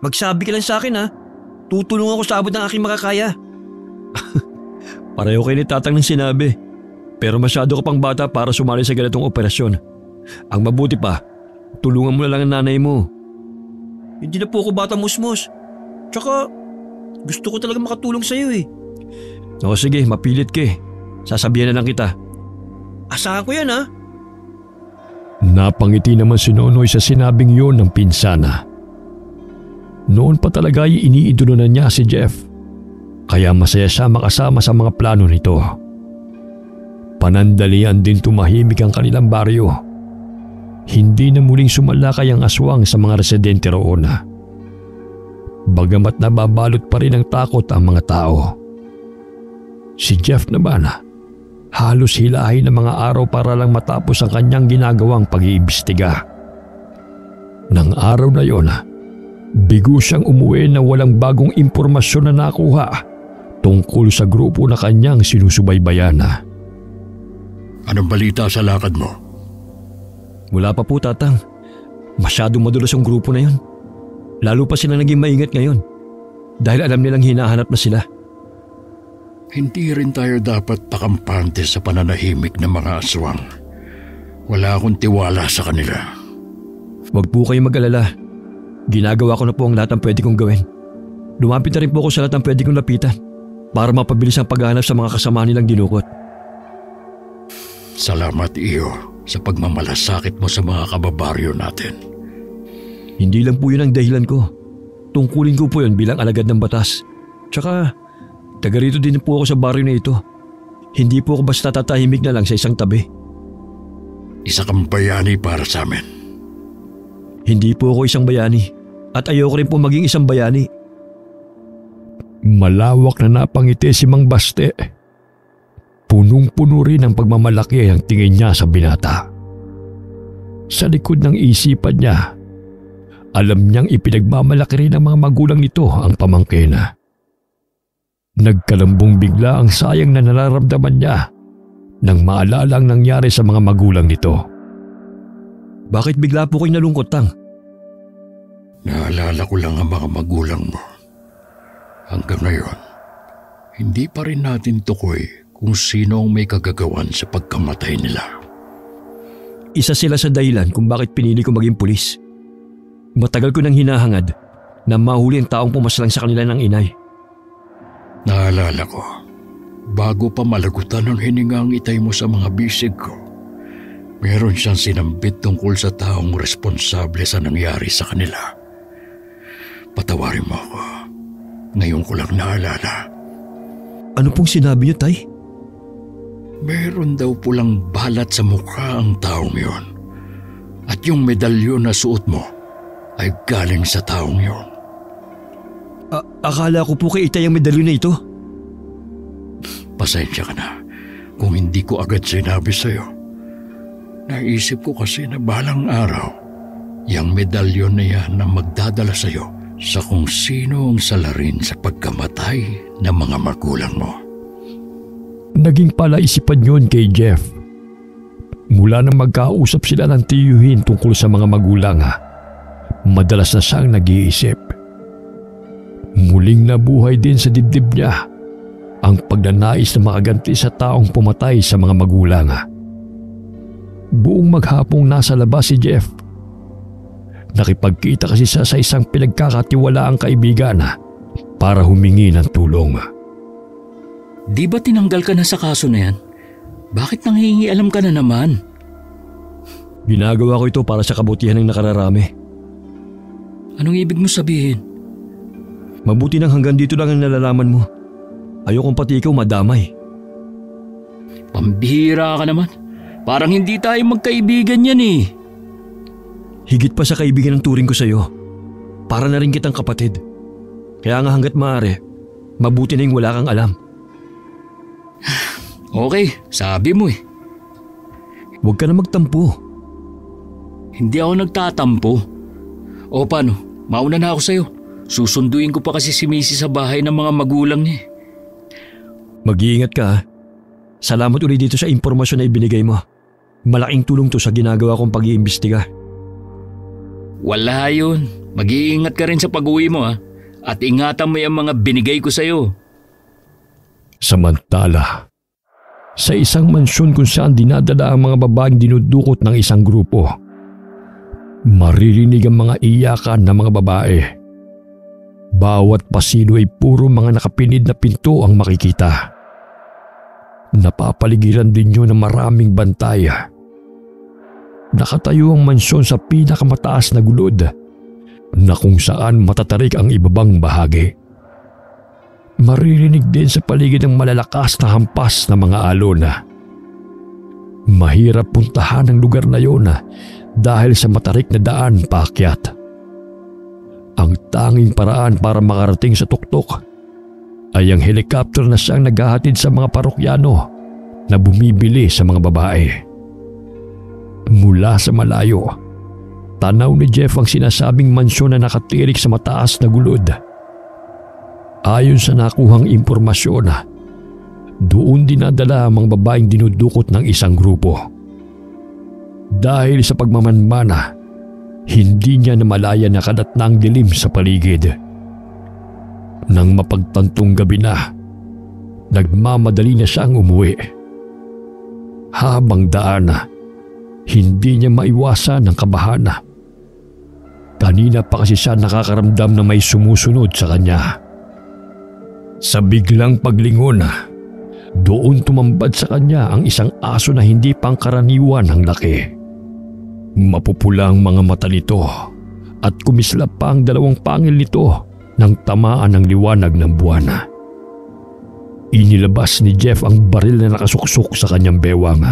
magsabi ka lang sa akin Tutulungan ko sa abot ng aking makakaya. Pareho kayo ni Tatang ng sinabi. Pero masyado ka pang bata para sumali sa ganitong operasyon. Ang mabuti pa, tulungan mo na lang ang nanay mo. Hindi na po ako bata musmos. Tsaka, gusto ko talaga makatulong sa'yo O sige, mapilit ka. Sasabihan na lang kita. Asahan ko yan Napangiti naman si Nonoy sa sinabing yun ng pinsana. Noon pa talaga ay iniidolo na niya si Jeff. Kaya masaya siya makasama sa mga plano nito. Panandalian din tumahimik ang kanilang baryo. Hindi na muling sumalakay ang aswang sa mga residente roon. Bagamat nababalot pa rin ng takot ang mga tao. Si Jeff naman, Halos hilahin ng mga araw para lang matapos ang kanyang ginagawang pag-iimbestiga. Nang araw na yon, bigo siyang umuwi na walang bagong impormasyon na nakuha tungkol sa grupo na kanyang sinusubaybayan. Anong balita sa lakad mo? Wala pa po, Tatang. Masyadong madulas yung grupo na yon. Lalo pa sila naging maingat ngayon dahil alam nilang hinahanap na sila. Hindi rin tayo dapat pakampante sa pananahimik ng mga aswang. Wala akong tiwala sa kanila. Huwag po kayong mag-alala. Ginagawa ko na po ang lahat ng pwede kong gawin. Lumapit na rin po ako sa lahat ng pwede kong lapitan para mapabilis ang paghahanap sa mga kasama nilang dinukot. Salamat, Iyo, sa pagmamalasakit mo sa mga kababaryo natin. Hindi lang po yun ang dahilan ko. Tungkulin ko po yun bilang alagad ng batas. Tsaka, taga rito din po ako sa baryo na ito. Hindi po ako basta tatahimik na lang sa isang tabi. Isa kang bayani para sa amin. Hindi po ako isang bayani at ayoko rin po maging isang bayani. Malawak na napangiti si Mang Baste. Punong-puno rin ang pagmamalaki ang tingin niya sa binata. Sa likod ng isipan niya, alam niyang ipinagmamalaki rin ng mga magulang nito ang pamangkin. Nagkalambong bigla ang sayang na nararamdaman niya nang maalala ang nangyari sa mga magulang nito. Bakit bigla po kayo nalungkot, Tang? Naalala ko lang ang mga magulang mo. Hanggang ngayon, hindi pa rin natin tukoy kung sino ang may kagagawan sa pagkamatay nila. Isa sila sa dahilan kung bakit pinili ko maging pulis. Matagal ko nang hinahangad na mahuli ang taong pumaslang sa kanila ng inay. Naalala ko, bago pa malagutan ng hininga ang itay mo sa mga bisig ko, meron siyang sinambit tungkol sa taong responsable sa nangyari sa kanila. Patawarin mo ako. Ngayon ko lang naalala. Ano pong sinabi niyo, Tay? Meron daw pulang balat sa mukha ang taong yon. At yung medalyon na suot mo ay galing sa taong yon. Akala ko po kay Itay ang medalyon na ito. Pasensya ka na kung hindi ko agad sinabi sa'yo. Naisip ko kasi na balang araw, yung medalyon na yan na magdadala sa'yo sa kung sino ang salarin sa pagkamatay ng mga magulang mo. Naging palaisipan yun kay Jeff. Mula nang magkausap sila ng tiyuhin tungkol sa mga magulang, madalas na siyang nag-iisip. Muling nabuhay din sa dibdib niya ang pagnanais na makaganti sa taong pumatay sa mga magulang. Buong maghapong nasa labas si Jeff. Nakipagkita kasi siya sa isang pinagkakatiwalaang kaibigan para humingi ng tulong. Di ba tinanggal ka na sa kaso na yan? Bakit nanghihingialam ka na naman? Ginagawa ko ito para sa kabutihan ng nakararami. Anong ibig mo sabihin? Mabuti nang hanggang dito lang ang nalalaman mo. Ayokong pati ikaw madamay. Pambihira ka naman. Parang hindi tayo magkaibigan yan eh. Higit pa sa kaibigan ng turing ko sa'yo. Para na rin kitang kapatid. Kaya nga hanggat maaari, mabuti na yung wala kang alam. Okay, sabi mo eh. Huwag ka na magtampo. Hindi ako nagtatampo. O paano, mauna na ako sa'yo. Susunduin ko pa kasi si Missy sa bahay ng mga magulang niya. Mag-iingat ka ha. Salamat ulit dito sa impormasyon na ibinigay mo. Malaking tulong to sa ginagawa kong pag-iimbestiga. Wala yun. Mag-iingat ka rin sa pag-uwi mo ha. At ingatan mo yung mga binigay ko sa'yo. Samantala, sa isang mansyon kung saan dinadala ang mga babaeng dinudukot ng isang grupo, maririnig ang mga iyakan ng mga babae. Bawat pasilyo ay puro mga nakapinid na pinto ang makikita. Napapaligiran din yun ng maraming bantay. Nakatayo ang mansyon sa pinakamataas na gulod na kung saan matatarik ang ibabang bahagi. Maririnig din sa paligid ng malalakas na hampas na mga alon. Mahirap puntahan ang lugar na yon dahil sa matarik na daan paakyat. Ang tanging paraan para makarating sa tuktok ay ang helikopter na siyang naghahatid sa mga parokyano na bumibili sa mga babae. Mula sa malayo, tanaw ni Jeff ang sinasabing mansyon na nakatirik sa mataas na gulod. Ayon sa nakuhang impormasyon, doon dinadala ang mga babaeng dinudukot ng isang grupo. Dahil sa pagmamanmana, hindi niya namalaya na kalat na ang dilim sa paligid. Nang mapagtantong gabi na, nagmamadali na siyang umuwi. Habang daan, hindi niya maiwasan ang kabahan. Kanina pa kasi siya nakakaramdam na may sumusunod sa kanya. Sa biglang paglingon, doon tumambad sa kanya ang isang aso na hindi pangkaraniwan ang laki. Mapupula ang mga mata nito at kumislap pa ang dalawang pangil nito nang tamaan ng liwanag ng buwan. Inilabas ni Jeff ang baril na nakasuksok sa kanyang bewang.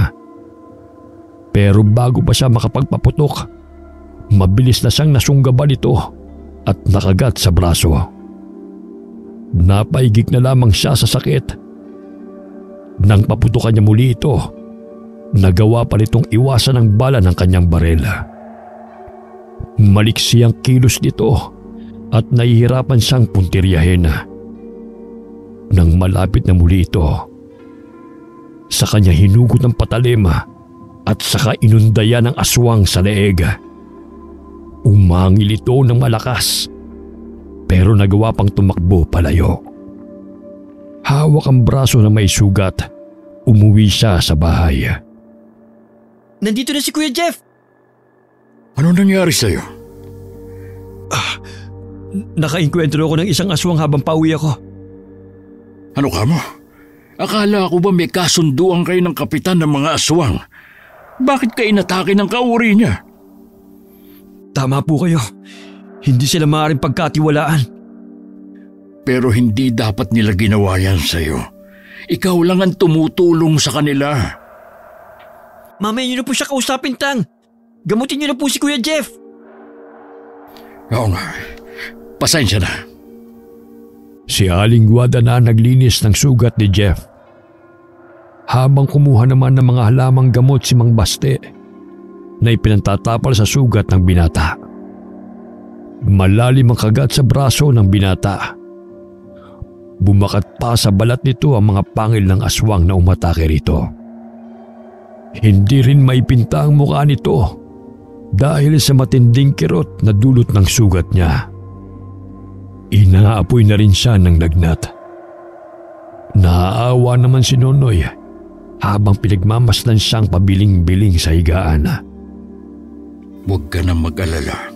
Pero bago pa siya makapagpaputok, mabilis na siyang nasunggaban ito at nakagat sa braso. Napaigik na lamang siya sa sakit. Nang paputukan niya muli ito, nagawa pa nitong iwasan ang bala ng kanyang baril. Maliksi ang kilos nito at nahihirapan siyang puntiryahin. Nang malapit na muli ito, sa kanya hinugot ng patalim at saka inundaya ng aswang sa leeg. Umangil ito ng malakas pero nagawa pang tumakbo palayo. Hawak ang braso na may sugat, umuwi siya sa bahay. Nandito na si Kuya Jeff! Ano nangyari sa'yo? Nakainkwentro ako ng isang aswang habang pauwi ako. Ano ka mo? Akala ko ba may kasunduan kayo ng kapitan ng mga aswang? Bakit ka inatake ng kauri niya? Tama po kayo. Hindi sila maaaring pagkatiwalaan. Pero hindi dapat nila ginawa yan sa'yo. Ikaw lang ang tumutulong sa kanila. Mamaya niyo na po siya kausapin, Tang. Gamutin niyo na po si Kuya Jeff. Oo nga. Pasensya na. Si Aling Guada na naglinis ng sugat ni Jeff. Habang kumuha naman ng mga halamang gamot si Mang Baste na ipinantatapal sa sugat ng binata. Malalim ang kagat sa braso ng binata. Bumakat pa sa balat nito ang mga pangil ng aswang na umatake rito. Hindi rin maipinta ang mukha nito dahil sa matinding kirot na dulot ng sugat niya. Inaapoy na rin siya ng lagnat. Naaawa naman si Nonoy habang pinagmamasdan siyang pabiling-biling sa higaan. Huwag ka na mag-alala.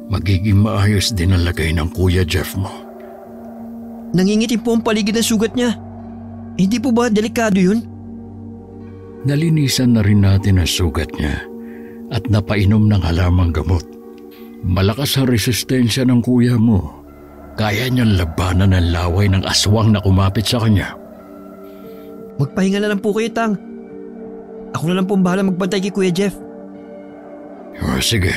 Magiging maayos din ang lagay ng Kuya Jeff mo. Nangingitim po ang paligid ng sugat niya. Hindi po ba delikado yun? Nalinisan na rin natin ang sugat niya at napainom ng halamang gamot. Malakas ang resistensya ng kuya mo. Kaya niyang labanan ang laway ng aswang na kumapit sa kanya. Magpahinga na lang po kayo, Tang. Ako na lang po ang bahala magbantay kay Kuya Jeff. O sige,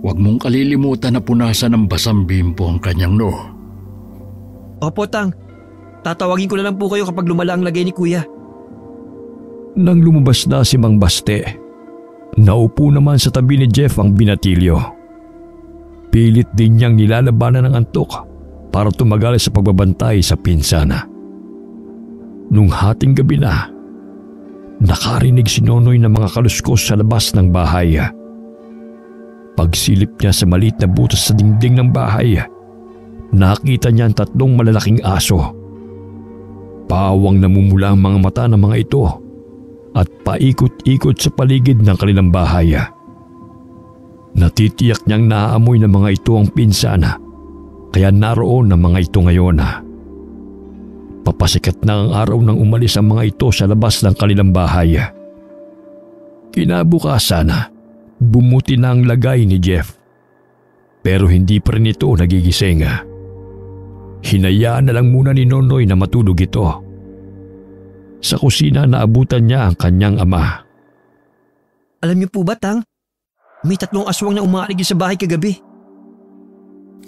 huwag mong kalilimutan na punasan ng basang bimpo ang kanyang noo. Opo, Tang. Tatawagin ko na lang po kayo kapag lumala ang lagay ni Kuya. Nang lumabas na si Mang Baste, naupo naman sa tabi ni Jeff ang binatilyo. Pilit din niyang nilalabanan ng antok para tumagal sa pagbabantay sa pinsana. Nung hating gabi na, nakarinig si Nonoy ng mga kaluskos sa labas ng bahay. Pagsilip niya sa maliit na butas sa dingding ng bahay, nakita niya ang 3 malalaking aso. Pawang namumula ang mga mata ng mga ito at paikot-ikot sa paligid ng kanilang bahay. Natitiyak niyang naaamoy ng mga ito ang pinsana, kaya naroon ang mga ito ngayon. Papasikat na ang araw nang umalis ang mga ito sa labas ng kanilang bahay. Kinabukasan, bumuti na ang lagay ni Jeff. Pero hindi pa rin ito nagigising. Hinayaan na lang muna ni Nonoy na matulog ito. Sa kusina naabutan niya ang kanyang ama. Alam niyo po ba, Tang? May 3 aswang na umaaligid sa bahay kagabi.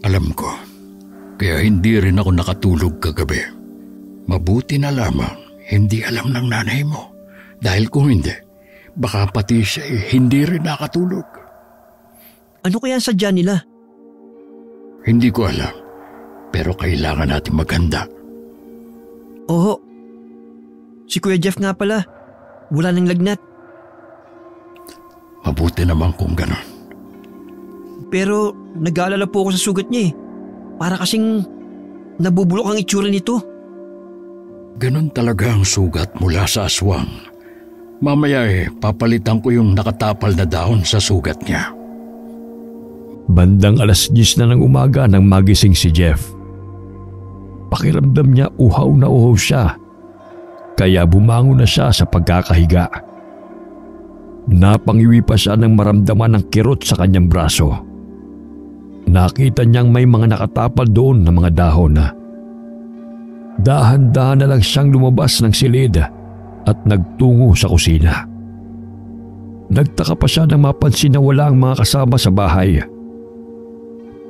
Alam ko, kaya hindi rin ako nakatulog kagabi. Mabuti na lamang, Hindi alam ng nanay mo. Dahil kung hindi, baka pati siya hindi rin nakatulog. Ano kaya ang sadya nila? Hindi ko alam. Pero kailangan natin maghanda. Oo. Si Kuya Jeff nga pala. Wala nang lagnat. Mabuti naman kung ganon. Pero nag-aalala po ako sa sugat niya eh. Para kasing nabubulok ang itsura nito. Ganon talaga ang sugat mula sa aswang. Mamaya papalitan ko yung nakatapal na dahon sa sugat niya. Bandang 10:00 na ng umaga nang magising si Jeff. Pakiramdam niya uhaw na uhaw siya. Kaya bumangon na siya sa pagkakahiga. Napangiwi pa siya nang maramdaman ng kirot sa kanyang braso. Nakita niyang may mga nakatapal doon na mga dahon na. Dahan-dahan na lang siyang lumabas ng silid at nagtungo sa kusina. Nagtaka pa siya nang mapansin na wala ang mga kasama sa bahay.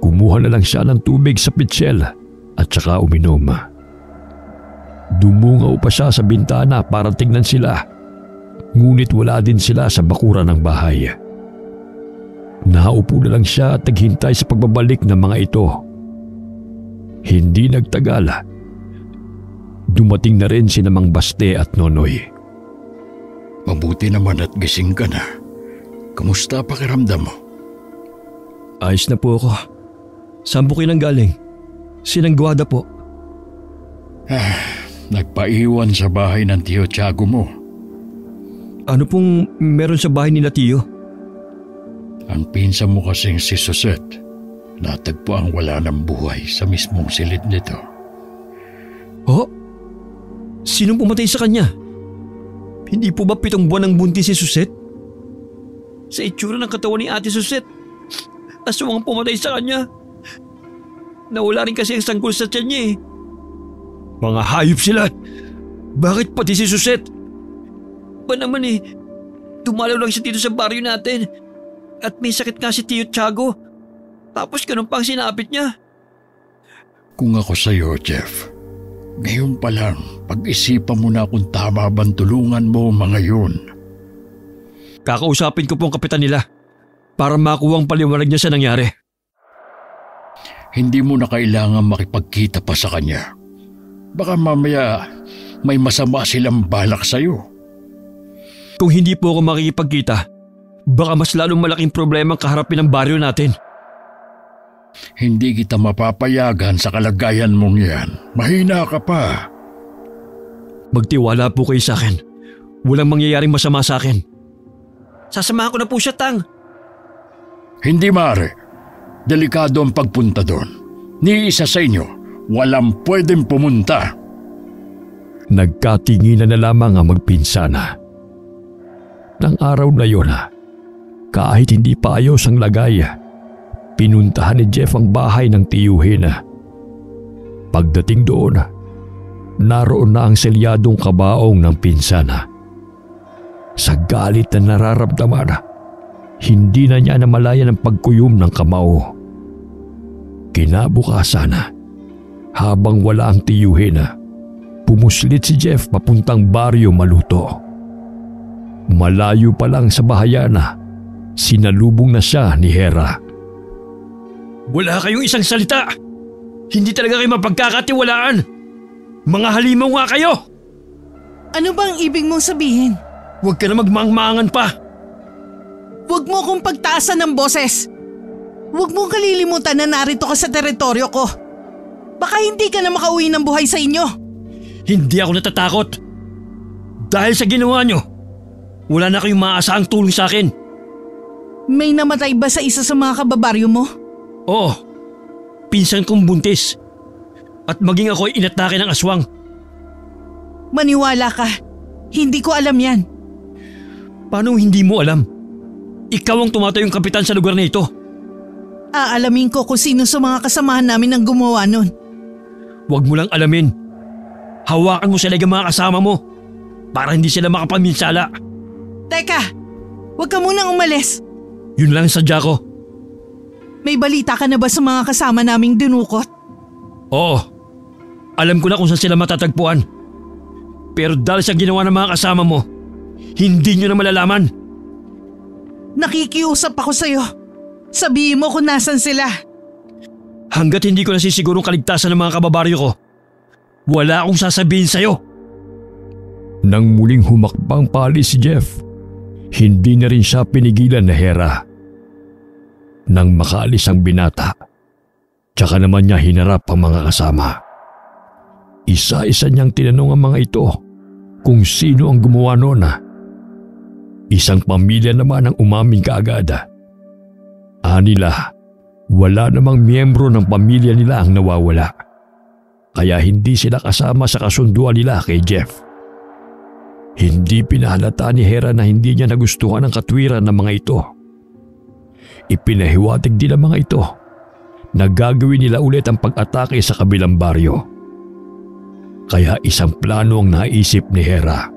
Kumuha na lang siya ng tubig sa pitsel at saka uminom. Dumungaw pa siya sa bintana para tingnan sila, ngunit wala din sila sa bakuran ng bahay. Naupo na lang siya at naghintay sa pagbabalik ng mga ito. Hindi nagtagal. Dumating na rin si Mang Baste at Nonoy. Mabuti naman at gising ka na. Kamusta pakiramdam mo? Ayos na po ako. Saan po kayo nang galing? Sinanggwada po. Nagpaiwan sa bahay ng Tio Tiago mo. Ano pong meron sa bahay nila Tio? Ang pinsan mo kasing si Susette, natagpuan wala ng buhay sa mismong silid nito. Oh? Sinong pumatay sa kanya? Hindi po ba 7 buwan ang buntis si Susette? Sa itsura ng katawan ni Ate Susette, aswang ang pumatay sa kanya. Nawala rin kasi ang sanggol sa tiyan niya eh. Mga hayop sila! Bakit pati si Susette? Ba naman eh, dumalaw lang siya dito sa baryo natin. At may sakit nga si Tio Tiago. Tapos ganun pang sinapit niya. Kung ako sa'yo, Jeff, ngayon pa lang, pag-isipan mo na kung tama bang tulungan mo mga yun. Kakausapin ko po ang kapitan nila para makuha ang paliwanag niya sa nangyari. Hindi mo na kailangan makipagkita pa sa kanya. Baka mamaya may masama silang balak sa'yo. Kung hindi po ako makikipagkita, baka mas lalong malaking problema ang kaharapin ng baryo natin. Hindi kita mapapayagan sa kalagayan mong yan. Mahina ka pa. Magtiwala po kayo sa akin. Walang mangyayaring masama sa akin. Sasamahan ko na po siya, Tang. Hindi maaari. Delikado ang pagpunta doon. Ni isa sa inyo, walang pwedeng pumunta. Nagkatinginan na lamang ang magpinsana. Nang araw na yun, kahit hindi pa ayos ang lagay, pinuntahan ni Jeff ang bahay ng tiyuhin. Pagdating doon, naroon na ang selyadong kabaong ng pinsana. Sa galit na nararamdaman, hindi na niya namalayan ang pagkuyom ng kamao. Kinabukasan, habang wala ang tiyuhin, pumuslit si Jeff papuntang baryo Maluto. Malayo pa lang sa bahayan, sinalubong na siya ni Hera. Wala kayong isang salita! Hindi talaga kayo mapagkakatiwalaan! Mga halimaw nga kayo! Ano bang ibig mong sabihin? Huwag ka na magmangmangan pa! Huwag mo akong pagtaasan ng boses! Huwag mong kalilimutan na narito ka sa teritoryo ko. Baka hindi ka na makauwi ng buhay sa inyo. Hindi ako natatakot. Dahil sa ginawa nyo, wala na kayong maaasahang tulong sa akin. May namatay ba sa isa sa mga kababaryo mo? Oo, pinsan kong buntis. At maging ako ay inatake ng aswang. Maniwala ka. Hindi ko alam yan. Paano hindi mo alam? Ikaw ang tumatayong kapitan sa lugar na ito. Aalamin ko kung sino sa mga kasamahan namin ang gumawa nun. Huwag mo lang alamin. Hawakan mo sila mga kasama mo para hindi sila makapaminsala. Teka, huwag ka munang umalis. Yun lang sadya ko. May balita ka na ba sa mga kasama naming dinukot? Oo, alam ko na kung saan sila matatagpuan. Pero dahil sa ginawa ng mga kasama mo, hindi nyo na malalaman. Nakikiusap ako sa'yo. Sabihin mo kung nasan sila. Hanggat hindi ko nasisigurong kaligtasan ng mga kababaryo ko, wala akong sasabihin sa'yo. Nang muling humakbang paalis si Jeff, hindi na rin siya pinigilan na Hera. Nang makaalis ang binata, tsaka naman niya hinarap ang mga kasama. Isa-isa niyang tinanong ang mga ito kung sino ang gumawa noon. Isang pamilya naman ang umamin kaagad. Anila, wala namang miyembro ng pamilya nila ang nawawala. Kaya hindi sila kasama sa kasunduan nila kay Jeff. Hindi pinahalata ni Hera na hindi niya nagustuhan ang katwiran ng mga ito. Ipinahiwatig din ng mga ito na gagawin nila ulit ang pag-atake sa kabilang baryo. Kaya isang plano ang naisip ni Hera.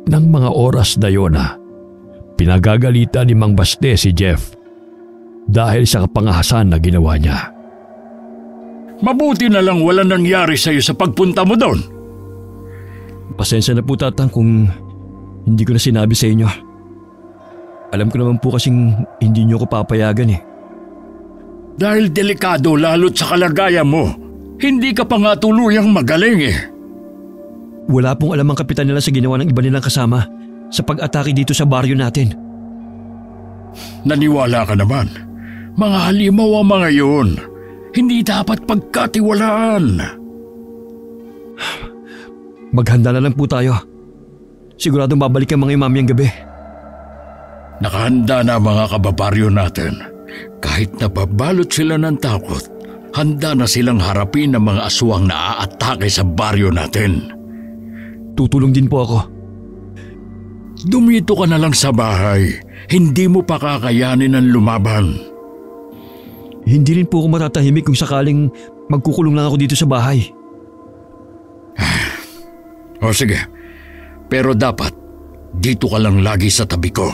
Nang mga oras na yun, pinagagalitan ni Mang Baste si Jeff dahil sa kapangahasan na ginawa niya. Mabuti na lang wala nangyari sa'yo sa pagpunta mo doon. Pasensya na po tatang kung hindi ko na sinabi sa inyo. Alam ko naman po kasing hindi niyo ko papayagan eh. Dahil delikado lalo't sa kalagayan mo, hindi ka pa nga tuluyang magaling eh. Wala pong alam ang kapitan nila sa ginawa ng iba nilang kasama sa pag-atake dito sa baryo natin. Naniwala ka naman. Mga halimaw ang mga yun. Hindi dapat pagkatiwalaan. Maghanda na lang po tayo. Siguradong babalik ang mga mamayang gabi. Nakahanda na ang mga kababaryo natin. Kahit nababalot sila ng takot, handa na silang harapin ang mga aswang na aatake sa baryo natin. Tutulong din po ako. Dumito ka na lang sa bahay. Hindi mo pa kakayanin ang lumaban. Hindi rin po ako matatahimik kung sakaling magkukulong lang ako dito sa bahay. O sige, pero dapat dito ka lang lagi sa tabi ko.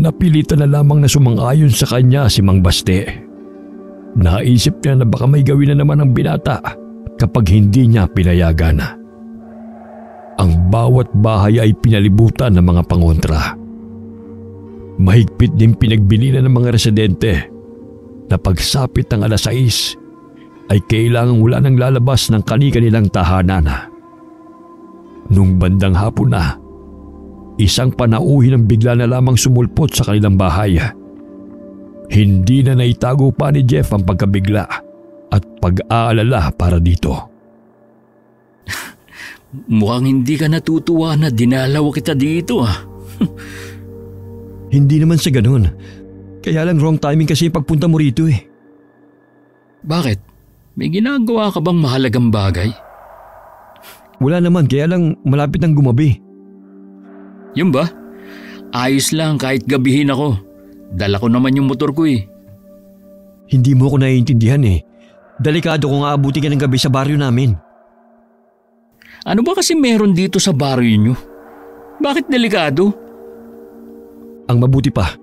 Napilitan na lamang na sumang-ayon sa kanya si Mang Baste. Naisip niya na baka may gawin na naman ang binata kapag hindi niya pinayagan. Ang bawat bahay ay pinalibutan ng mga pangontra. Mahigpit din pinagbilinan ng mga residente na pagsapit ng alas 6 ay kailangang wala nang lalabas ng kani-kanilang tahanan. Nung bandang hapon na, isang panauhin ang bigla na lamang sumulpot sa kanilang bahay. Hindi na naitago pa ni Jeff ang pagkabigla at pag-aalala para dito. Mukhang hindi ka natutuwa na dinalaw kita dito Hindi naman sa ganun. Kaya lang wrong timing kasi yung pagpunta mo rito eh. Bakit? May ginagawa ka bang mahalagang bagay? Wala naman, kaya lang malapit ng gumabi. Yun ba? Ayos lang kahit gabihin ako. Dala ko naman yung motor ko eh. Hindi mo ko naiintindihan eh. Delikado kung aabuti ka ng gabi sa baryo namin. Ano ba kasi meron dito sa baryo nyo? Bakit delikado? Ang mabuti pa,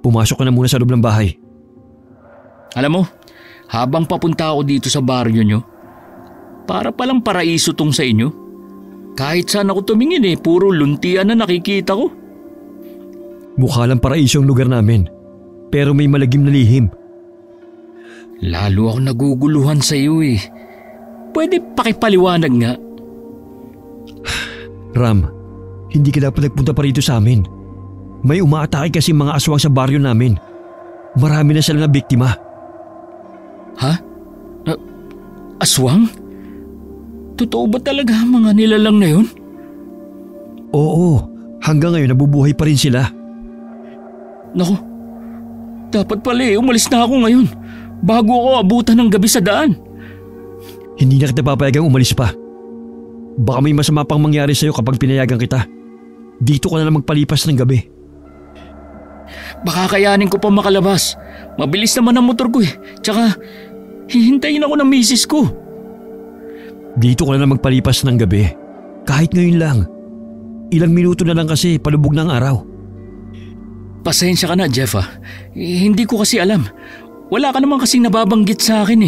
pumasok ka na muna sa loob ng bahay. Alam mo, habang papunta ako dito sa baryo nyo, para palang paraiso tong sa inyo. Kahit saan ako tumingin puro luntian na nakikita ko. Mukha lang paraiso ang lugar namin, pero may malagim na lihim. Lalo ako naguguluhan sa iyo Pwede pakipaliwanag nga. Ram, hindi ka dapat nagpunta pa rito sa amin. May umaatake kasi mga aswang sa baryo namin. Marami na sila na biktima. Ha? Aswang? Totoo ba talaga ang mga nilalang na yun? Oo, hanggang ngayon nabubuhay pa rin sila. Naku, dapat pala umalis na ako ngayon bago ako abutan ng gabi sa daan. Hindi na kita papayagang umalis pa. Baka may masama pang mangyari sa'yo kapag pinayagan kita. Dito ka na lang magpalipas ng gabi. Baka kayanin ko pa makalabas. Mabilis naman ang motor ko Tsaka, hihintayin ako ng misis ko. Dito ka na lang magpalipas ng gabi. Kahit ngayon lang. Ilang minuto na lang kasi palubog ng araw. Pasensya ka na, Jeff Hindi ko kasi alam. Wala ka naman kasing nababanggit sa akin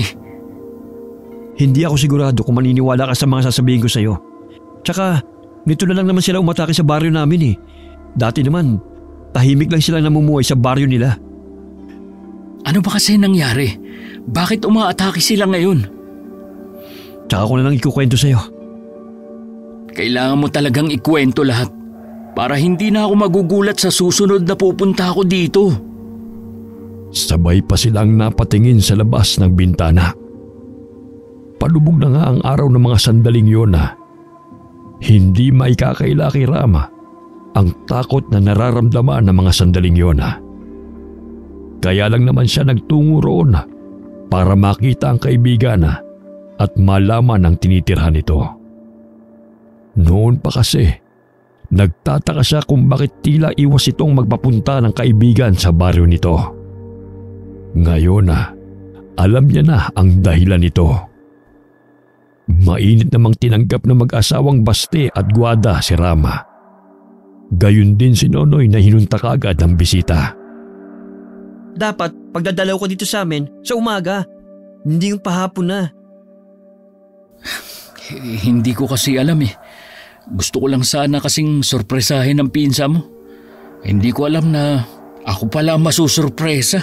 Hindi ako sigurado kung maniniwala ka sa mga sasabihin ko sa'yo. Tsaka nito na lang naman sila umatake sa baryo namin eh. Dati naman, tahimik lang sila namumuhay sa baryo nila. Ano ba kasi nangyari? Bakit umaatake sila ngayon? Tsaka ko na lang ikukwento sa'yo. Kailangan mo talagang ikwento lahat para hindi na ako magugulat sa susunod na pupunta ako dito. Sabay pa silang napatingin sa labas ng bintana. Palubog na nga ang araw ng mga sandaling yon na hindi maikakaila kay Rama ang takot na nararamdaman ng mga sandaling yon. Kaya lang naman siya nagtungo roon para makita ang kaibigan at malaman ang tinitirhan nito. Noon pa kasi, nagtataka siya kung bakit tila iwas itong magpapunta ng kaibigan sa baryo nito. Ngayon alam niya na ang dahilan nito. Mainit namang tinanggap ng mag-asawang Baste at Guada si Rama. Gayun din si Nonoy na hinunta kaagad ng bisita. Dapat pagdadalaw ko dito sa amin sa umaga, hindi yung pahapon na. Hindi ko kasi alam eh. Gusto ko lang sana kasing sorpresahin ang pinsa mo. Hindi ko alam na ako pala masusurpresa.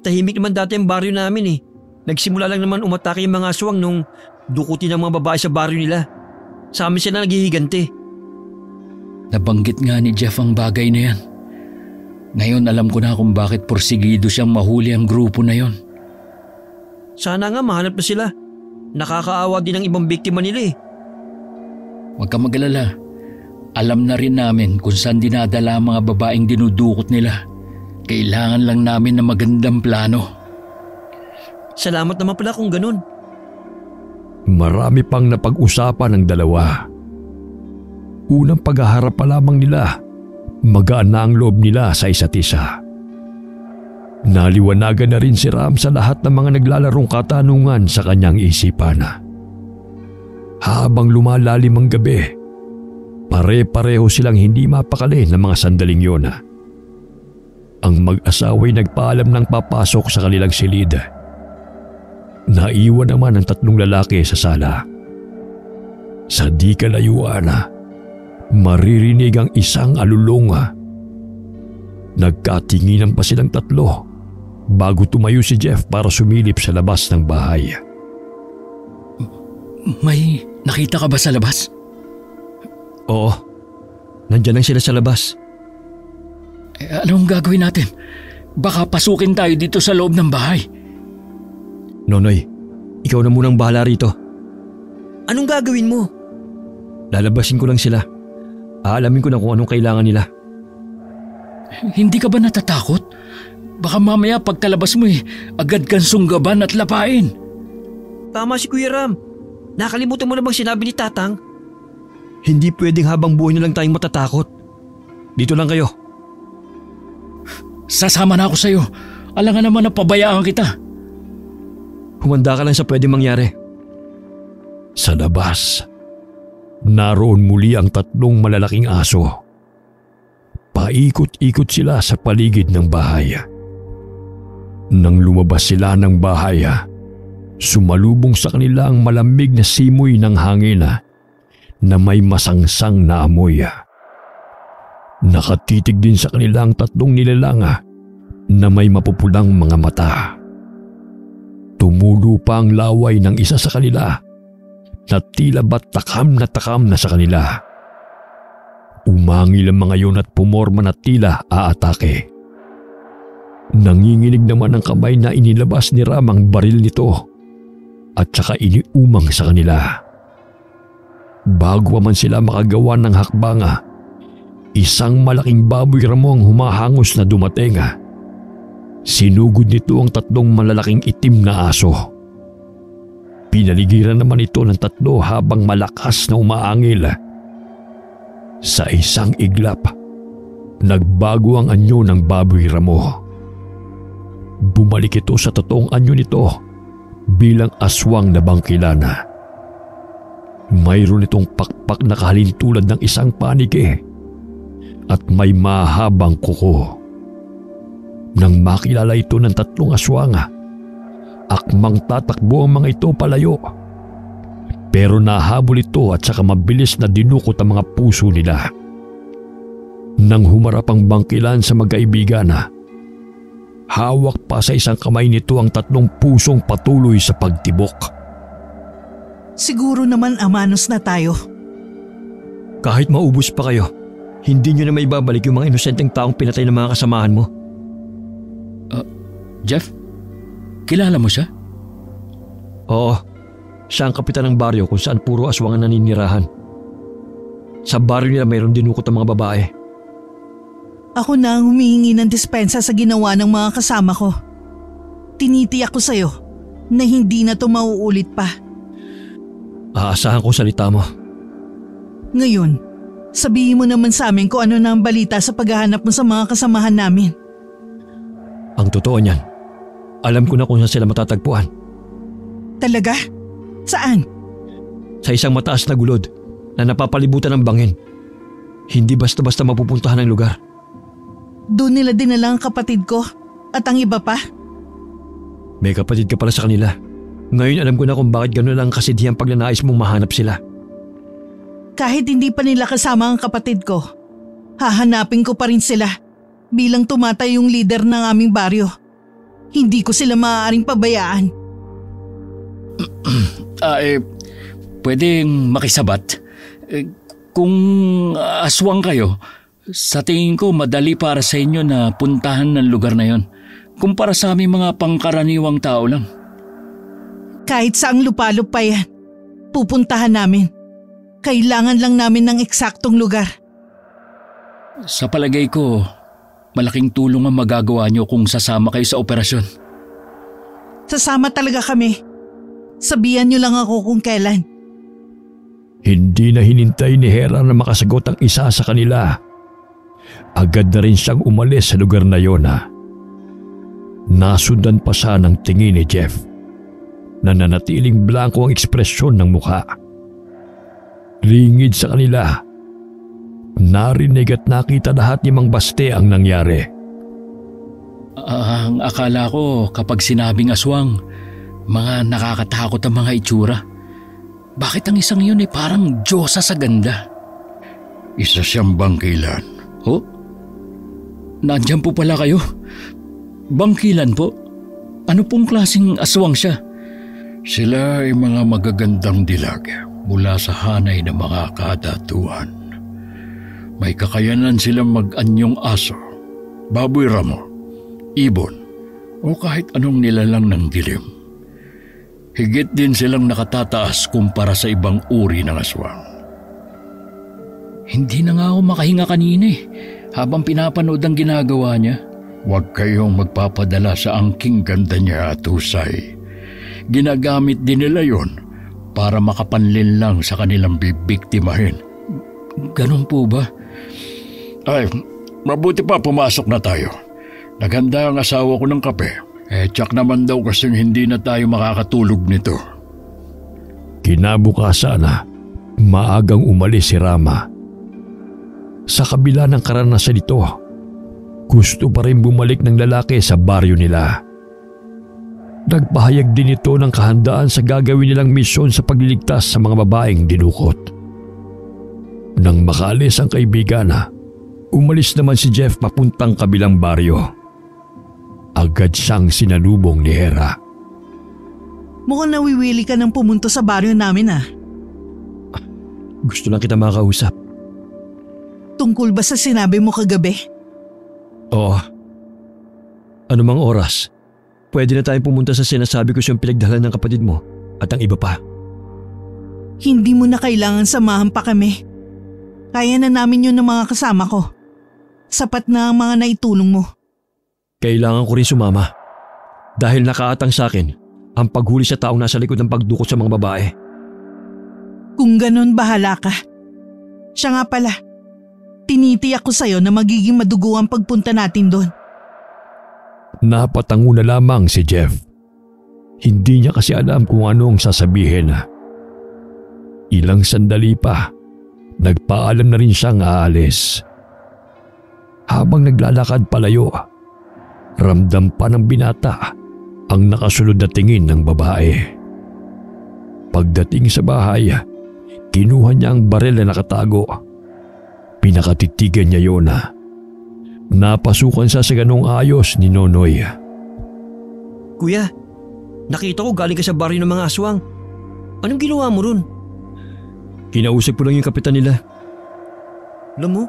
Tahimik naman dati ang baryo namin eh. Nagsimula lang naman umatake yung mga aswang nung dukutin ng mga babae sa baryo nila. Sa amin sila naghihigante. Nabanggit nga ni Jeff ang bagay na yan. Ngayon alam ko na kung bakit porsigido siyang mahuli ang grupo na yon. Sana nga mahanap na sila. Nakakaawa din ang ibang biktima nila eh. Huwag ka mag-alala. Alam na rin namin kung saan dinadala ang mga babaeng dinudukot nila. Kailangan lang namin ng magandang plano. Salamat naman pala kung ganun. Marami pang napag-usapan ng dalawa. Unang paghaharap pa lamang nila, magaan na ang loob nila sa isa't isa. Naliwanagan na rin si Ram sa lahat ng mga naglalarong katanungan sa kanyang isipan. Habang lumalalim ang gabi, pare-pareho silang hindi mapakali ng mga sandaling yon. Ang mag-asawa'y nagpaalam ng papasok sa kanilang silid. Naiwan naman ang 3 lalaki sa sala. Sa di kalayuan, maririnig ang isang alulong. Nagkatinginan pa silang 3 bago tumayo si Jeff para sumilip sa labas ng bahay. May nakita ka ba sa labas? Oo, nandyan lang sila sa labas. Anong gagawin natin? Baka pasukin tayo dito sa loob ng bahay. Nonoy, ikaw na munang bahala rito. Anong gagawin mo? Lalabasin ko lang sila. Aalamin ko na kung anong kailangan nila. Hindi ka ba natatakot? Baka mamaya pagkalabas mo agad kang sunggaban at lapain. Tama si Kuya Ram. Nakalimutan mo na bang sinabi ni Tatang? Hindi pwedeng habang buhay na lang tayong matatakot. Dito lang kayo. Sasama na ako sa'yo. Alangan naman na pabayaan kita. Humanda ka lang sa pwedeng mangyari. Sa labas, naroon muli ang 3 malalaking aso. Paikot-ikot sila sa paligid ng bahay. Nang lumabas sila ng bahay, sumalubong sa kanila ang malamig na simoy ng hangin na may masangsang na amoy. Nakatitig din sa kanila ang 3 nilalang na may mapupulang mga mata. Tumulo pa ang laway ng isa sa kanila na tila ba't takam na sa kanila. Umangil ang mga yun at pumorma na tila aatake. Nanginginig naman ang kamay na inilabas ni Ram ang baril nito at saka iniumang sa kanila. Bago man sila makagawa ng hakbang, isang malaking baboy ramong humahangos na dumating. Sinugod nito ang 3 malalaking itim na aso. Pinaligiran naman ito ng 3 habang malakas na umaangil. Sa isang iglap, nagbago ang anyo ng baboy ramo. Bumalik ito sa totoong anyo nito bilang aswang na bangkilan. Mayroon itong pakpak na kahalintulad ng isang panike at may mahabang kuko. Nang makilala ito ng 3 aswang, akmang tatakbo ang mga ito palayo. Pero nahabol ito at saka mabilis na dinukot ang mga puso nila. Nang humarap ang bangkilan sa magkaibigan, hawak pa sa isang kamay nito ang 3 pusong patuloy sa pagtibok. Siguro naman amanos na tayo. Kahit maubos pa kayo, hindi nyo na maibabalik yung mga inosenteng taong pinatay ng mga kasamahan mo. Jeff, kilala mo siya? Oo, siya ang kapitan ng baryo kung saan puro aswang ang naninirahan. Sa baryo nila mayroon dinukot ang mga babae. Ako na ang humihingi ng dispensa sa ginawa ng mga kasama ko. Tinitiyak ko sa'yo na hindi na to mauulit pa. Aasahan ko salita mo. Ngayon, sabihin mo naman sa amin kung ano na ang balita sa paghahanap mo sa mga kasamahan namin. Ang totoo niyan, alam ko na kung saan sila matatagpuan. Talaga? Saan? Sa isang mataas na gulod na napapalibutan ng bangin. Hindi basta-basta mapupuntahan ng lugar. Doon nila dinala ang kapatid ko at ang iba pa? May kapatid ka pala sa kanila. Ngayon alam ko na kung bakit gano'n lang kasidhiyang pagnanais mong mahanap sila. Kahit hindi pa nila kasama ang kapatid ko, hahanapin ko pa rin sila bilang tumatay yung leader ng aming baryo. Hindi ko sila maaaring pabayaan. Pwedeng makisabat. Kung aswang kayo, sa tingin ko madali para sa inyo na puntahan ng lugar na yon kumpara sa aming mga pangkaraniwang tao lang. Kahit saang lupalop pa yan, pupuntahan namin. Kailangan lang namin ng eksaktong lugar. Sa palagay ko, malaking tulong ang magagawa nyo kung sasama kayo sa operasyon. Sasama talaga kami. Sabihan nyo lang ako kung kailan. Hindi na hinintay ni Hera na makasagot ang isa sa kanila. Agad na rin siyang umalis sa lugar na yon. Nasundan pa siya ng tingin ni Jeff na nanatiling blanko ang ekspresyon ng mukha. Ringid sa kanila. Narinig at nakita lahat ni Mang Baste ang nangyari. Ang akala ko kapag sinabing aswang, mga nakakatakot ang mga itsura. Bakit ang isang yun ay parang Diyosa sa ganda? Isa siyang bangkilan. Oh? Nandiyan po pala kayo? Bangkilan po? Ano pong klaseng aswang siya? Sila ay mga magagandang dilag mula sa hanay ng mga kadatuan. May kakayanan silang mag-anyong aso, baboy ramo, ibon, o kahit anong nilalang ng dilim. Higit din silang nakatataas kumpara sa ibang uri ng aswang. Hindi na nga ako makahinga kanina habang pinapanood ang ginagawa niya. Huwag kayong magpapadala sa angking ganda niya at husay. Ginagamit din nila yon para makapanlin lang sa kanilang bibiktimahin. Ganun po ba? Ay, mabuti pa pumasok na tayo. Naghanda ang asawa ko ng kape. Tsak naman daw kasing hindi na tayo makakatulog nito. Kinabukasan na, maagang umalis si Rama. Sa kabila ng karanasan nito, gusto pa rin bumalik ng lalaki sa baryo nila. Nagpahayag din ito ng kahandaan sa gagawin nilang misyon sa pagliligtas sa mga babaeng dinukot. Nang makaalis ang kaibigan, umalis naman si Jeff papuntang kabilang baryo. Agad siyang sinalubong ni Hera. Mukhang nawiwili ka ng pumunto sa baryo namin Gusto lang kita makausap. Tungkol ba sa sinabi mo kagabi? Oo. Anumang oras, pwede na tayong pumunta sa sinasabi ko siyang pinagdalhan ng kapatid mo at ang iba pa. Hindi mo na kailangan samahan pa kami. Kaya na namin yun ng mga kasama ko. Sapat na ang mga naitulong mo. Kailangan ko rin sumama. Dahil nakaatang sa akin ang paghuli sa taong nasa likod ng pagdukot sa mga babae. Kung ganun, bahala ka. Siya nga pala, tinitiyak ko sa'yo na magiging madugo ang pagpunta natin doon. Napatango na lamang si Jeff. Hindi niya kasi alam kung anong sasabihin. Ilang sandali pa, nagpaalam na rin siyang aalis. Habang naglalakad palayo, ramdam pa ng binata ang nakasunod na tingin ng babae. Pagdating sa bahay, kinuha niya ang baril na nakatago. Pinakatitigan niya yun. Napasukan sa ganong ayos ni Nonoy. Kuya, nakita ko galing ka sa baryo ng mga aswang. Anong ginawa mo ron? Kinausap ko lang yung kapitan nila. Alam mo,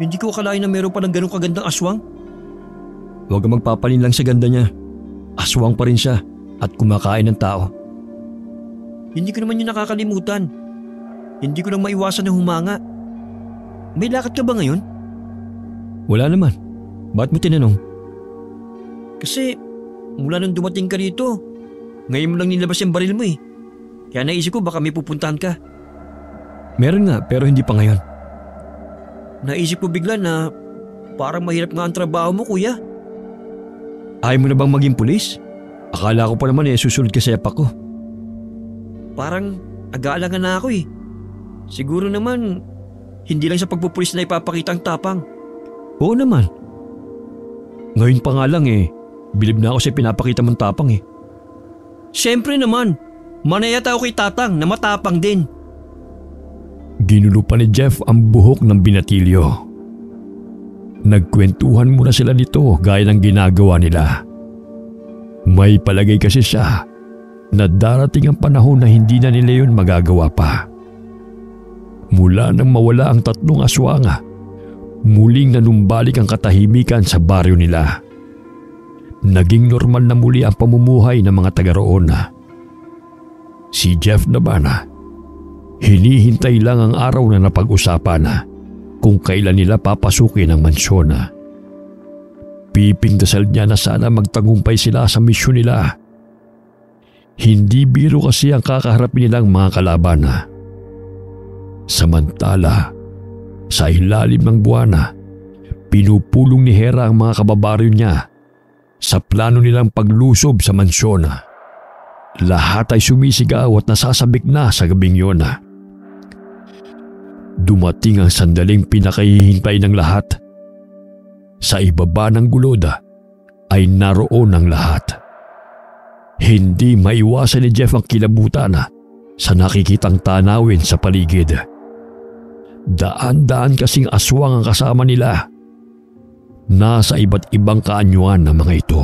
hindi ko akalain na meron pa ng ganong kagandang aswang. Huwag kang magpapalin lang sa ganda niya. Aswang pa rin siya at kumakain ng tao. Hindi ko naman yun nakakalimutan. Hindi ko lang maiwasan na humanga. May lakad ka ba ngayon? Wala naman. Bakit mo tinanong? Kasi mula nung dumating ka rito, ngayon mo lang nilabas yung baril mo eh. Kaya naisip ko baka may pupuntahan ka. Meron nga pero hindi pa ngayon. Naisip ko bigla na parang mahirap nga ang trabaho mo, kuya. Ayaw mo na bang maging pulis? Akala ko pa naman susunod ka sa yapak ko. Parang aga-alangan na ako eh. Siguro naman, hindi lang sa pagpupulis na ipapakita ang tapang. Oo naman. Ngayon pa nga lang bilib na ako sa pinapakita mong tapang eh. Siyempre naman, manayata ako kay Tatang na matapang din. Ginulo pa ni Jeff ang buhok ng binatilyo. Nagkwentuhan muna sila nito gaya ng ginagawa nila. May palagay kasi siya na darating ang panahon na hindi na nila yun magagawa pa. Mula nang mawala ang tatlong aswang, muling nanumbalik ang katahimikan sa baryo nila. Naging normal na muli ang pamumuhay ng mga taga roon. Si Jeff naman, hinihintay lang ang araw na napag-usapan kung kailan nila papasukin ang mansyon. Pipindasal niya na sana magtagumpay sila sa misyon nila. Hindi biro kasi ang kakaharapin nilang mga kalaban. Samantala, sa ilalim ng buwan, pinupulong ni Hera ang mga kababaryo niya sa plano nilang paglusob sa mansyon. Lahat ay sumisigaw at nasasabik na sa gabing yun. Dumating ang sandaling pinakahihintay ng lahat. Sa ibaba ng gulod ay naroon ang lahat. Hindi maiwasan ni Jeff ang kilabutan sa nakikitang tanawin sa paligid. Daan-daan kasing aswang ang kasama nila. Nasa iba't ibang kaanyuan ng mga ito.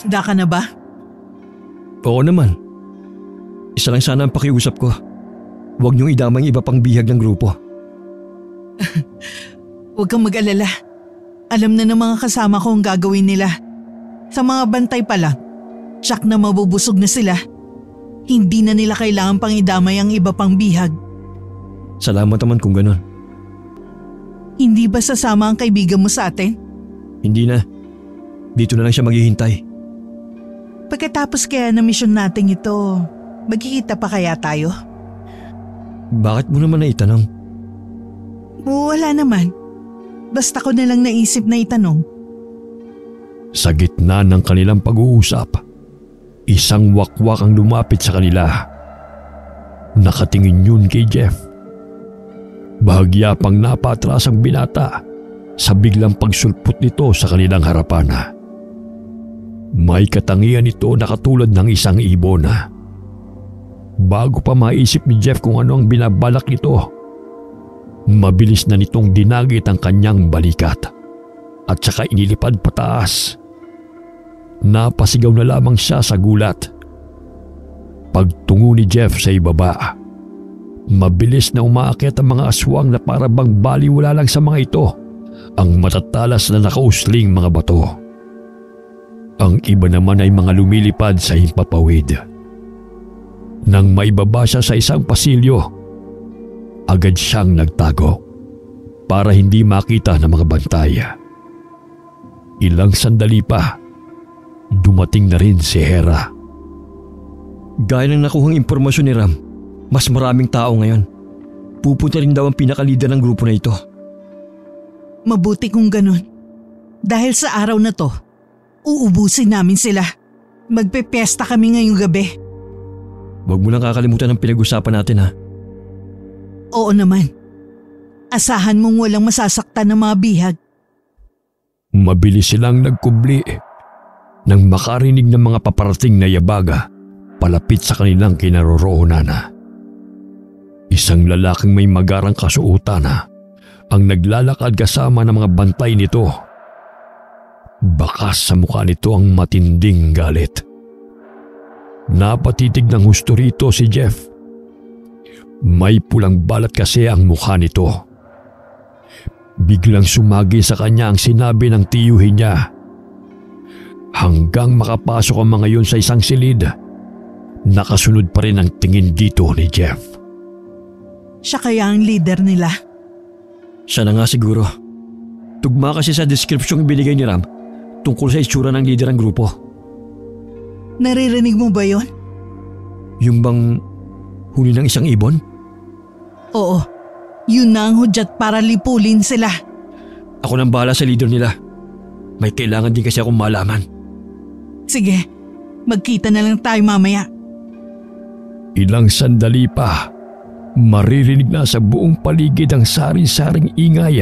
Handa ka na ba? Oo naman. Isa lang sana ang pakiusap ko. Huwag niyong idamang iba pang bihag ng grupo. Huwag kang mag-alala. Alam na ng mga kasama ko ang gagawin nila. Sa mga bantay pa lang, tsak na mabubusog na sila. Hindi na nila kailangan pang idamay ang iba pang bihag. Salamat naman kung ganun. Hindi ba sasama ang kaibigan mo sa atin? Hindi na. Dito na lang siya maghihintay. Pagkatapos kaya na misyon natin ito, magkikita pa kaya tayo? Bakit mo naman naitanong? Wala naman. Basta ko na lang naisip na itanong. Sa gitna ng kanilang pag-uusap, isang wakwak ang lumapit sa kanila. Nakatingin yun kay Jeff. Bahagya pang napatras ang binata sa biglang pagsulpot nito sa kanilang harapan. May katangian ito na katulad ng isang ibon. Bago pa maisip ni Jeff kung ano ang binabalak nito, mabilis na nitong dinagit ang kanyang balikat at saka inilipad pataas. Napasigaw na lamang siya sa gulat. Pagtungo ni Jeff sa ibaba, mabilis na umaakyat ang mga aswang na para bang baliwala lang sa mga ito ang matatalas na nakausling mga bato. Ang iba naman ay mga lumilipad sa himpapawid. Nang maibaba siya sa isang pasilyo, agad siyang nagtago para hindi makita ng mga bantay. Ilang sandali pa, dumating na rin si Hera. Gaya ng nakuhang impormasyon ni Ram, mas maraming tao ngayon. Pupunta rin daw ang pinakalider ng grupo na ito. Mabuti kung ganun. Dahil sa araw na to, uubusin namin sila. Magpepesta kami ngayong gabi. Huwag mo lang kakalimutan ang pinag-usapan natin ha. Oo naman. Asahan mong walang masasaktan ng mga bihag. Mabilis silang nagkubli nang makarinig ng mga paparating na yabaga palapit sa kanilang kinaroroonan. Isang lalaking may magarang kasuotan ang naglalakad kasama ng mga bantay nito. Bakas sa mukha nito ang matinding galit. Napatitig ng husto rito si Jeff. May pulang balat kasi ang mukha nito. Biglang sumagi sa kanya ang sinabi ng tiyuhin niya. Hanggang makapasok ang mga yun sa isang silid, nakasunod pa rin ang tingin dito ni Jeff. Siya kaya ang leader nila? Siya na nga siguro. Tugma kasi sa description binigay ni Ram tungkol sa itsura ng leader ng grupo. Naririnig mo ba yon? Yung bang huli ng isang ibon? Oo, yun na ang hudyat para lipulin sila. Ako nang bahala sa leader nila. May kailangan din kasi akong malaman. Sige, magkita na lang tayo mamaya. Ilang sandali pa, maririnig na sa buong paligid ang saring-saring ingay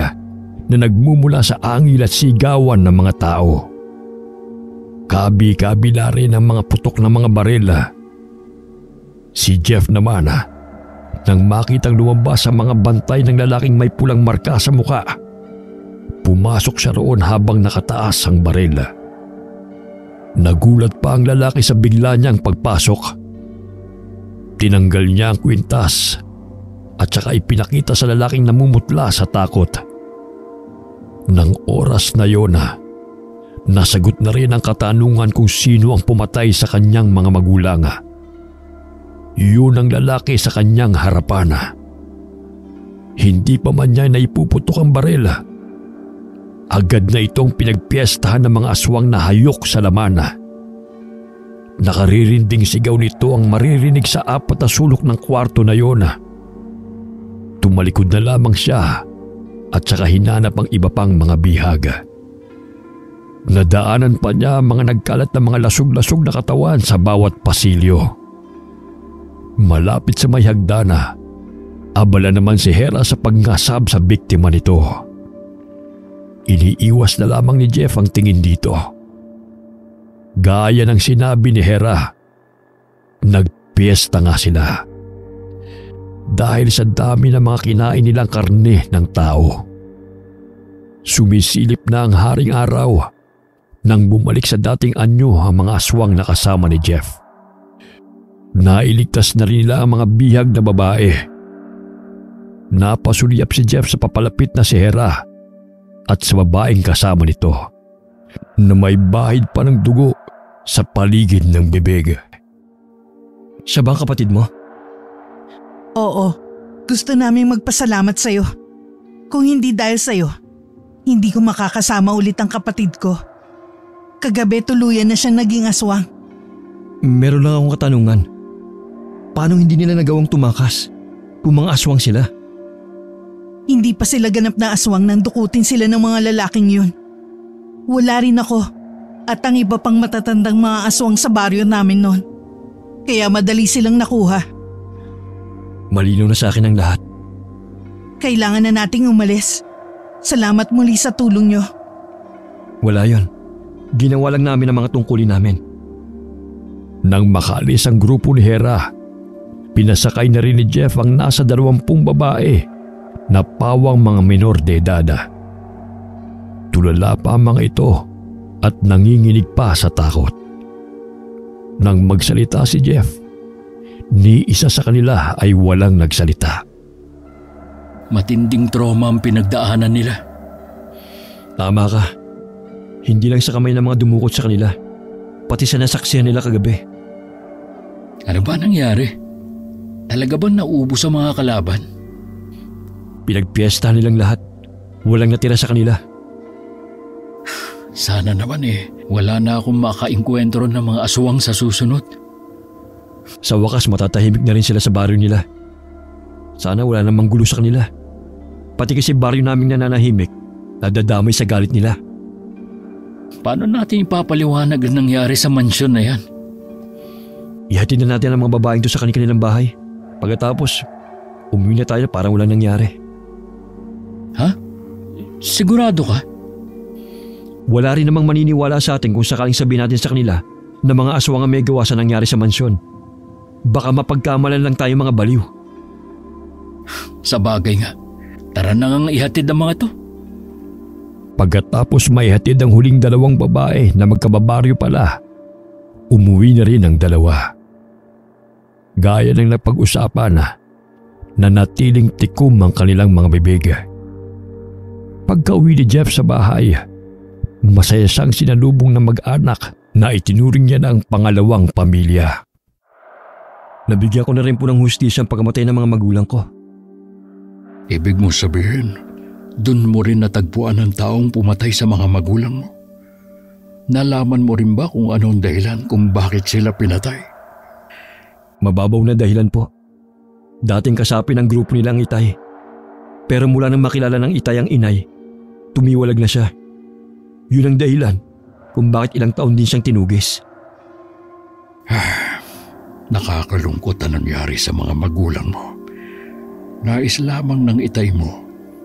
na nagmumula sa angil at sigawan ng mga tao. Kabi-kabila rin ang mga putok ng mga barela. Si Jeff naman, nang makitang lumabas ang mga bantay ng lalaking may pulang marka sa muka, pumasok siya roon habang nakataas ang barela. Nagulat pa ang lalaki sa bigla niyang pagpasok. Tinanggal niya ang kwintas at saka ipinakita sa lalaking namumutla sa takot. Nang oras na yon, nasagot na rin ang katanungan kung sino ang pumatay sa kanyang mga magulang. Yun ang lalaki sa kanyang harapan. Hindi pa man niya naipuputok ang barela, agad na itong pinagpiestahan ng mga aswang na hayok sa laman. Nakaririnding sigaw nito ang maririnig sa apat na sulok ng kwarto na yon. Tumalikod na lamang siya at saka hinanap ang iba pang mga bihag. Nadaanan pa niya mga nagkalat na mga lasog-lasog na katawan sa bawat pasilyo. Malapit sa may hagdana, abala naman si Hera sa pagngasab sa biktima nito. Iniiwas na lamang ni Jeff ang tingin dito. Gaya ng sinabi ni Hera, nagpiesta nga sila. Dahil sa dami ng mga kinain nilang karne ng tao. Sumisilip na ang haring araw nang bumalik sa dating anyo ang mga aswang na kasama ni Jeff. Nailigtas na rin nila ang mga bihag na babae. Napasulyap si Jeff sa papalapit na si Hera at sa babaeng kasama nito na may bahid pa ng dugo sa paligid ng bibig. Siya ba ang kapatid mo? Oo, gusto namin magpasalamat sa'yo. Kung hindi dahil sa'yo, hindi ko makakasama ulit ang kapatid ko. Kagabi tuluyan na siya naging aswang. Meron lang akong katanungan. Paano hindi nila nagawang tumakas kung mga aswang sila? Hindi pa sila ganap na aswang nang dukutin sila ng mga lalaking yun. Wala rin ako at ang iba pang matatandang mga aswang sa baryo namin noon. Kaya madali silang nakuha. Malinaw na sa akin ang lahat. Kailangan na nating umalis. Salamat muli sa tulong nyo. Wala yon. Ginawa lang namin ang mga tungkulin namin. Nang makaalis ang grupo ni Hera, pinasakay na rin ni Jeff ang nasa 20 babae na pawang mga menor de edad. Tulala pa ang mga ito at nanginginig pa sa takot. Nang magsalita si Jeff, ni isa sa kanila ay walang nagsalita. Matinding trauma ang pinagdaanan nila. Tama ka. Hindi lang sa kamay ng mga dumukot sa kanila, pati sa nasaksihan nila kagabi. Ano ba nangyari? Talaga bang naubos ang mga kalaban? Pinagpiesta nilang lahat. Walang natira sa kanila. Sana naman wala na akong makainkwentro ng mga aswang sa susunod. Sa wakas matatahimik na rin sila sa baryo nila. Sana wala namang gulo sa kanila. Pati kasi baryo naming nananahimik, nadadamay sa galit nila. Paano natin ipapaliwanag ang nangyari sa mansyon na yan? Ihatid na natin ang mga babaeng to sa kanilang bahay. Pagkatapos, umuwi na tayo parang walang nangyari. Ha? Sigurado ka? Wala rin namang maniniwala sa atin kung sakaling sabihin natin sa kanila na mga aswang ang may gawa sa nangyari sa mansyon. Baka mapagkamalan lang tayo mga baliw. Sa bagay nga, tara na ngang ihatid ang mga to. Pagkatapos maihatid ang huling 2 babae na magkababaryo pala, umuwi na rin ang 2. Gaya ng napag-usapan na nanatiling tikom ang kanilang mga bibig. Pagka-uwi ni Jeff sa bahay, masaya siyang sinalubong ng mag-anak na itinuring niya na ang pangalawang pamilya. Nabigyan ko na rin po ng hustisya ang pagkamatay ng mga magulang ko. Ibig mo sabihin, dun mo rin natagpuan ang taong pumatay sa mga magulang mo? Nalaman mo rin ba kung anong dahilan kung bakit sila pinatay? Mababaw na dahilan po. Dating kasapi ng grupo nilang Itay. Pero mula nang makilala ng Itay ang inay, tumiwalag na siya. Yun ang dahilan kung bakit ilang taon din siyang tinugis. Nakakalungkot ang nangyari sa mga magulang mo. Nais lamang ng Itay mo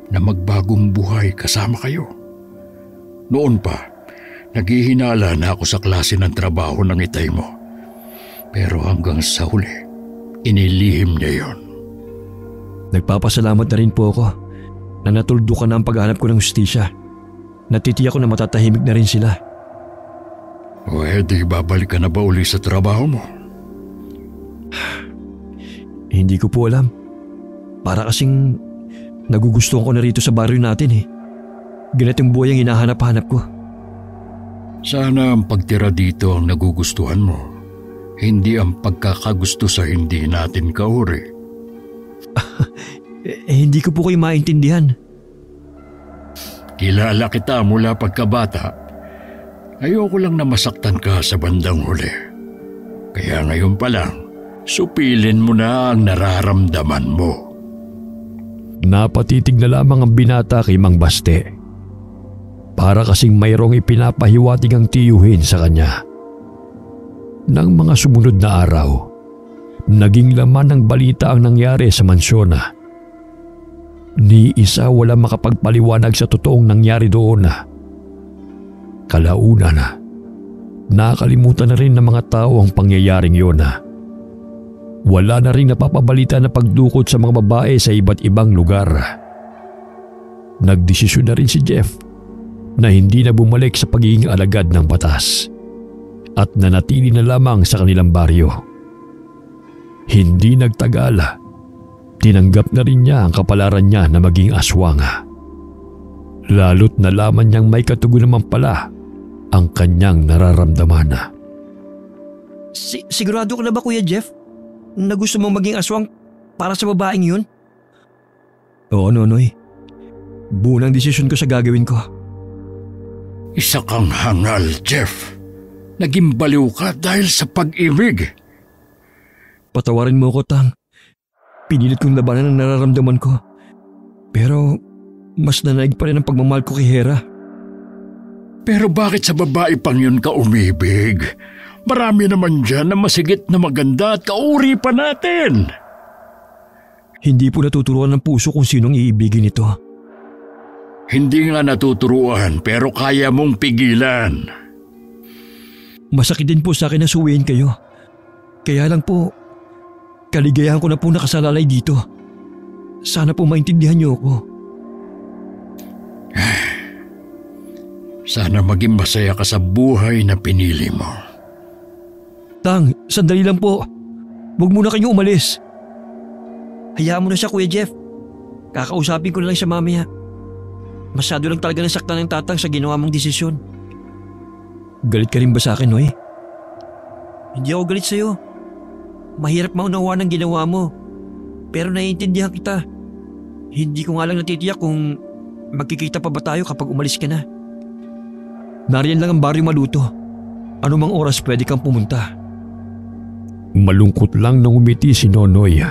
na magbagong buhay kasama kayo. Noon pa, naghihinala na ako sa klase ng trabaho ng Itay mo. Pero hanggang sa huli, inilihim niya yon. Nagpapasalamat na rin po ako na natuldukan na ang paghahanap ko ng hustisya. Natitiyak ko na matatahimik na rin sila. O edi babalik ka na ba uli sa trabaho mo? Hindi ko po alam. Para kasing nagugustuhan ko na rito sa baryo natin eh. Ganitong buhay ang hinahanap-hanap ko. Sana ang pagtira dito ang nagugustuhan mo. Hindi ang pagkakagusto sa hindi natin kauri. Hindi ko po kayo maintindihan. Kilala kita mula pagkabata. Ayoko lang na masaktan ka sa bandang huli. Kaya ngayon pa lang, supilin mo na ang nararamdaman mo. Napatitig na lamang ang binata kay Mang Baste. Para kasing mayroong ipinapahiwatig ang tiyuhin sa kanya. Nang mga sumunod na araw, naging laman ng balita ang nangyari sa mansyon. Ni isa wala makapagpaliwanag sa totoong nangyari doon. Kalaunan na, nakalimutan na rin ng mga tao ang pangyayaring yun. Wala na rin napapabalita na pagdukot sa mga babae sa iba't ibang lugar. Nagdesisyon na rin si Jeff na hindi na bumalik sa pagiging alagad ng batas at nanatili na lamang sa kanilang baryo. Hindi nagtagal, tinanggap na rin niya ang kapalaran niya na maging aswang. Lalo't nalaman niyang may katugon naman pala ang kanyang nararamdaman. Sigurado ka na ba, Kuya Jeff, na gusto mong maging aswang para sa babaeng yun? Oo, Nonoy. Buo ng desisyon ko sa gagawin ko. Isa kang hangal, Jeff. Naging baliw ka dahil sa pag-ibig. Patawarin mo ko, Tang. Pinilit kong labanan ang nararamdaman ko. Pero mas nanaig pa rin ang pagmamahal ko kay Hera. Pero bakit sa babae pang yun ka umibig? Marami naman dyan na masigit na maganda at kauri pa natin. Hindi po natuturuan ng puso kung sinong iibigin ito. Hindi nga natuturuan pero kaya mong pigilan. Masakit din po sa akin na suwiin kayo. Kaya lang po, kaligayahan ko na po nakasalalay dito. Sana po maintindihan niyo ako. Sana maging masaya ka sa buhay na pinili mo. Tang, sandali lang po. Huwag muna kayong umalis. Hayaan mo na siya, Kuya Jeff. Kakausapin ko na lang siya mamaya. Masyado lang talaga nasaktan ng tatang sa ginawa mong desisyon. Galit ka rin ba sa akin, Noy? Hindi ako galit sa'yo. Mahirap maunawaan ang ginawa mo. Pero naiintindihan kita. Hindi ko nga lang natitiyak kung magkikita pa ba tayo kapag umalis ka na. Nariyan lang ang baryo Maluto. Ano mang oras pwede kang pumunta. Malungkot lang nang umiti si Nonoy.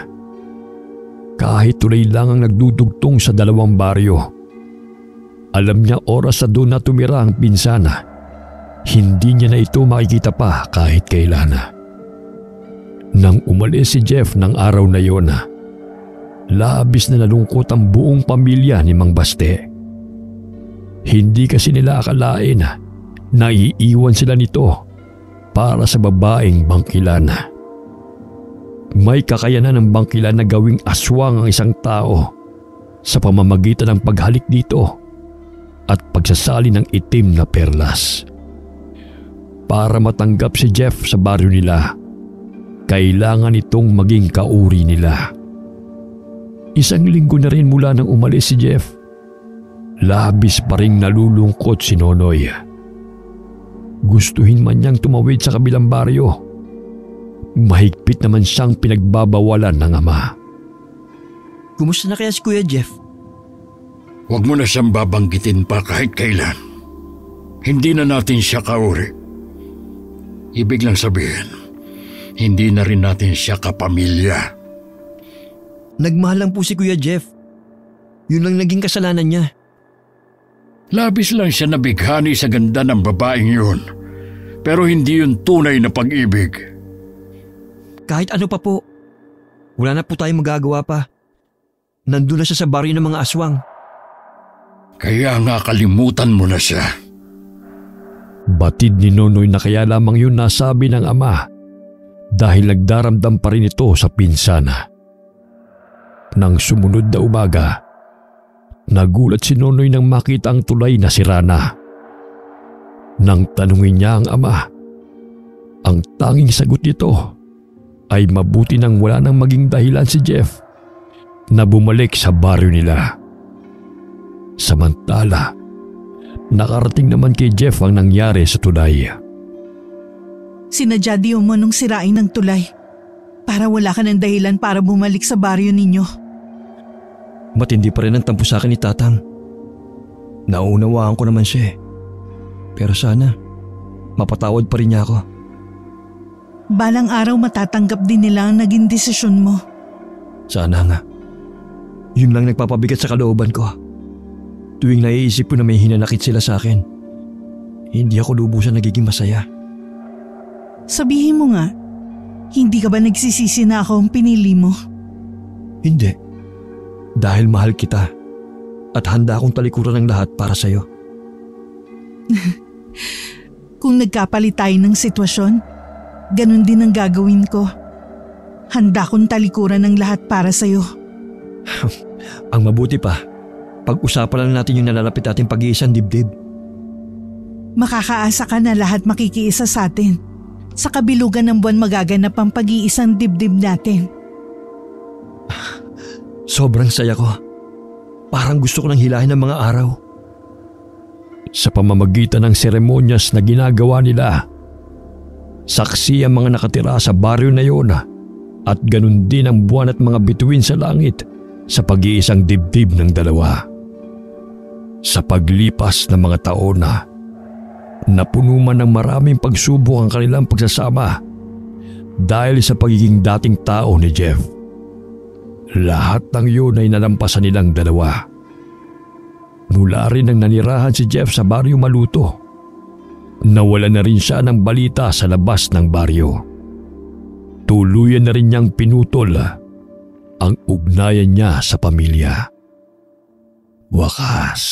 Kahit tuloy lang ang nagdudugtong sa 2 baryo. Alam niya oras sa doon na tumira ang pinsana. Hindi niya na ito makikita pa kahit kailan. Nang umalis si Jeff ng araw na yon, labis na nalungkot ang buong pamilya ni Mang Baste. Hindi kasi nila akalain na iiwan sila nito para sa babaeng bangkilan. May kakayanan ng bangkilan na gawing aswang ang isang tao sa pamamagitan ng paghalik dito at pagsasali ng itim na perlas. Para matanggap si Jeff sa baryo nila, kailangan itong maging kauri nila. 1 linggo na rin mula nang umalis si Jeff. Labis pa ring nalulungkot si Nonoy. Gustuhin man niyang tumawid sa kabilang baryo, mahigpit naman siyang pinagbabawalan ng ama. Kumusta na kaya si Kuya Jeff? Huwag mo na siyang babanggitin pa kahit kailan. Hindi na natin siya kauri. Ibig lang sabihin, hindi na rin natin siya kapamilya. Nagmahal lang po si Kuya Jeff. Yun lang naging kasalanan niya. Labis lang siya nabighani sa ganda ng babaeng yun. Pero hindi yun tunay na pag-ibig. Kahit ano pa po, wala na po tayong magagawa pa. Nandun na siya sa baryo ng mga aswang. Kaya nga kalimutan mo na siya. Batid ni Nonoy na kaya lamang yun nasabi ng ama dahil nagdaramdam pa rin ito sa pinsana. Nang sumunod na umaga, nagulat si Nonoy nang makita ang tulay na sira na. Nang tanungin niya ang ama, ang tanging sagot nito ay mabuti nang wala nang maging dahilan si Jeff na bumalik sa baryo nila. Samantala, nakarating naman kay Jeff ang nangyari sa tulay. Sinadya di mo nung sirain ng tulay para wala ka ng dahilan para bumalik sa baryo ninyo. Matindi pa rin ang tampo sa akin ni Tatang. Naunawaan ko naman siya eh. Pero sana, mapatawad pa rin niya ako. Balang araw matatanggap din nila ang naging desisyon mo. Sana nga. Yun lang nagpapabigat sa kalooban ko. Tuwing naiisip ko na may hinanakit sila sa akin, hindi ako lubusan nagiging masaya. Sabihin mo nga, hindi ka ba nagsisisi na ako ang pinili mo? Hindi. Dahil mahal kita at handa akong talikuran ng lahat para sa'yo. Kung nagkapalit tayo ng sitwasyon, ganun din ang gagawin ko. Handa kong talikuran ng lahat para sa'yo. Ang mabuti pa, pag-usapan lang natin yung nalalapit ating pag-iisang dibdib. Makakaasa ka na lahat makikiisa sa atin. Sa kabilugan ng buwan magaganap ang pag-iisang dibdib natin. Sobrang saya ko. Parang gusto ko nang hilahin ng mga araw. Sa pamamagitan ng seremonyas na ginagawa nila, saksi ang mga nakatira sa baryo na yun at ganun din ang buwan at mga bituin sa langit sa pag-iisang dibdib ng dalawa. Sa paglipas ng mga taon napuno man ng maraming pagsubok ang kanilang pagsasama dahil sa pagiging dating tao ni Jeff. Lahat ng yun ay nalampasan nilang dalawa. Mula rin nang nanirahan si Jeff sa baryo Maluto, nawala na rin siya ng balita sa labas ng baryo. Tuluyan na rin niyang pinutol ang ugnayan niya sa pamilya. Wakas.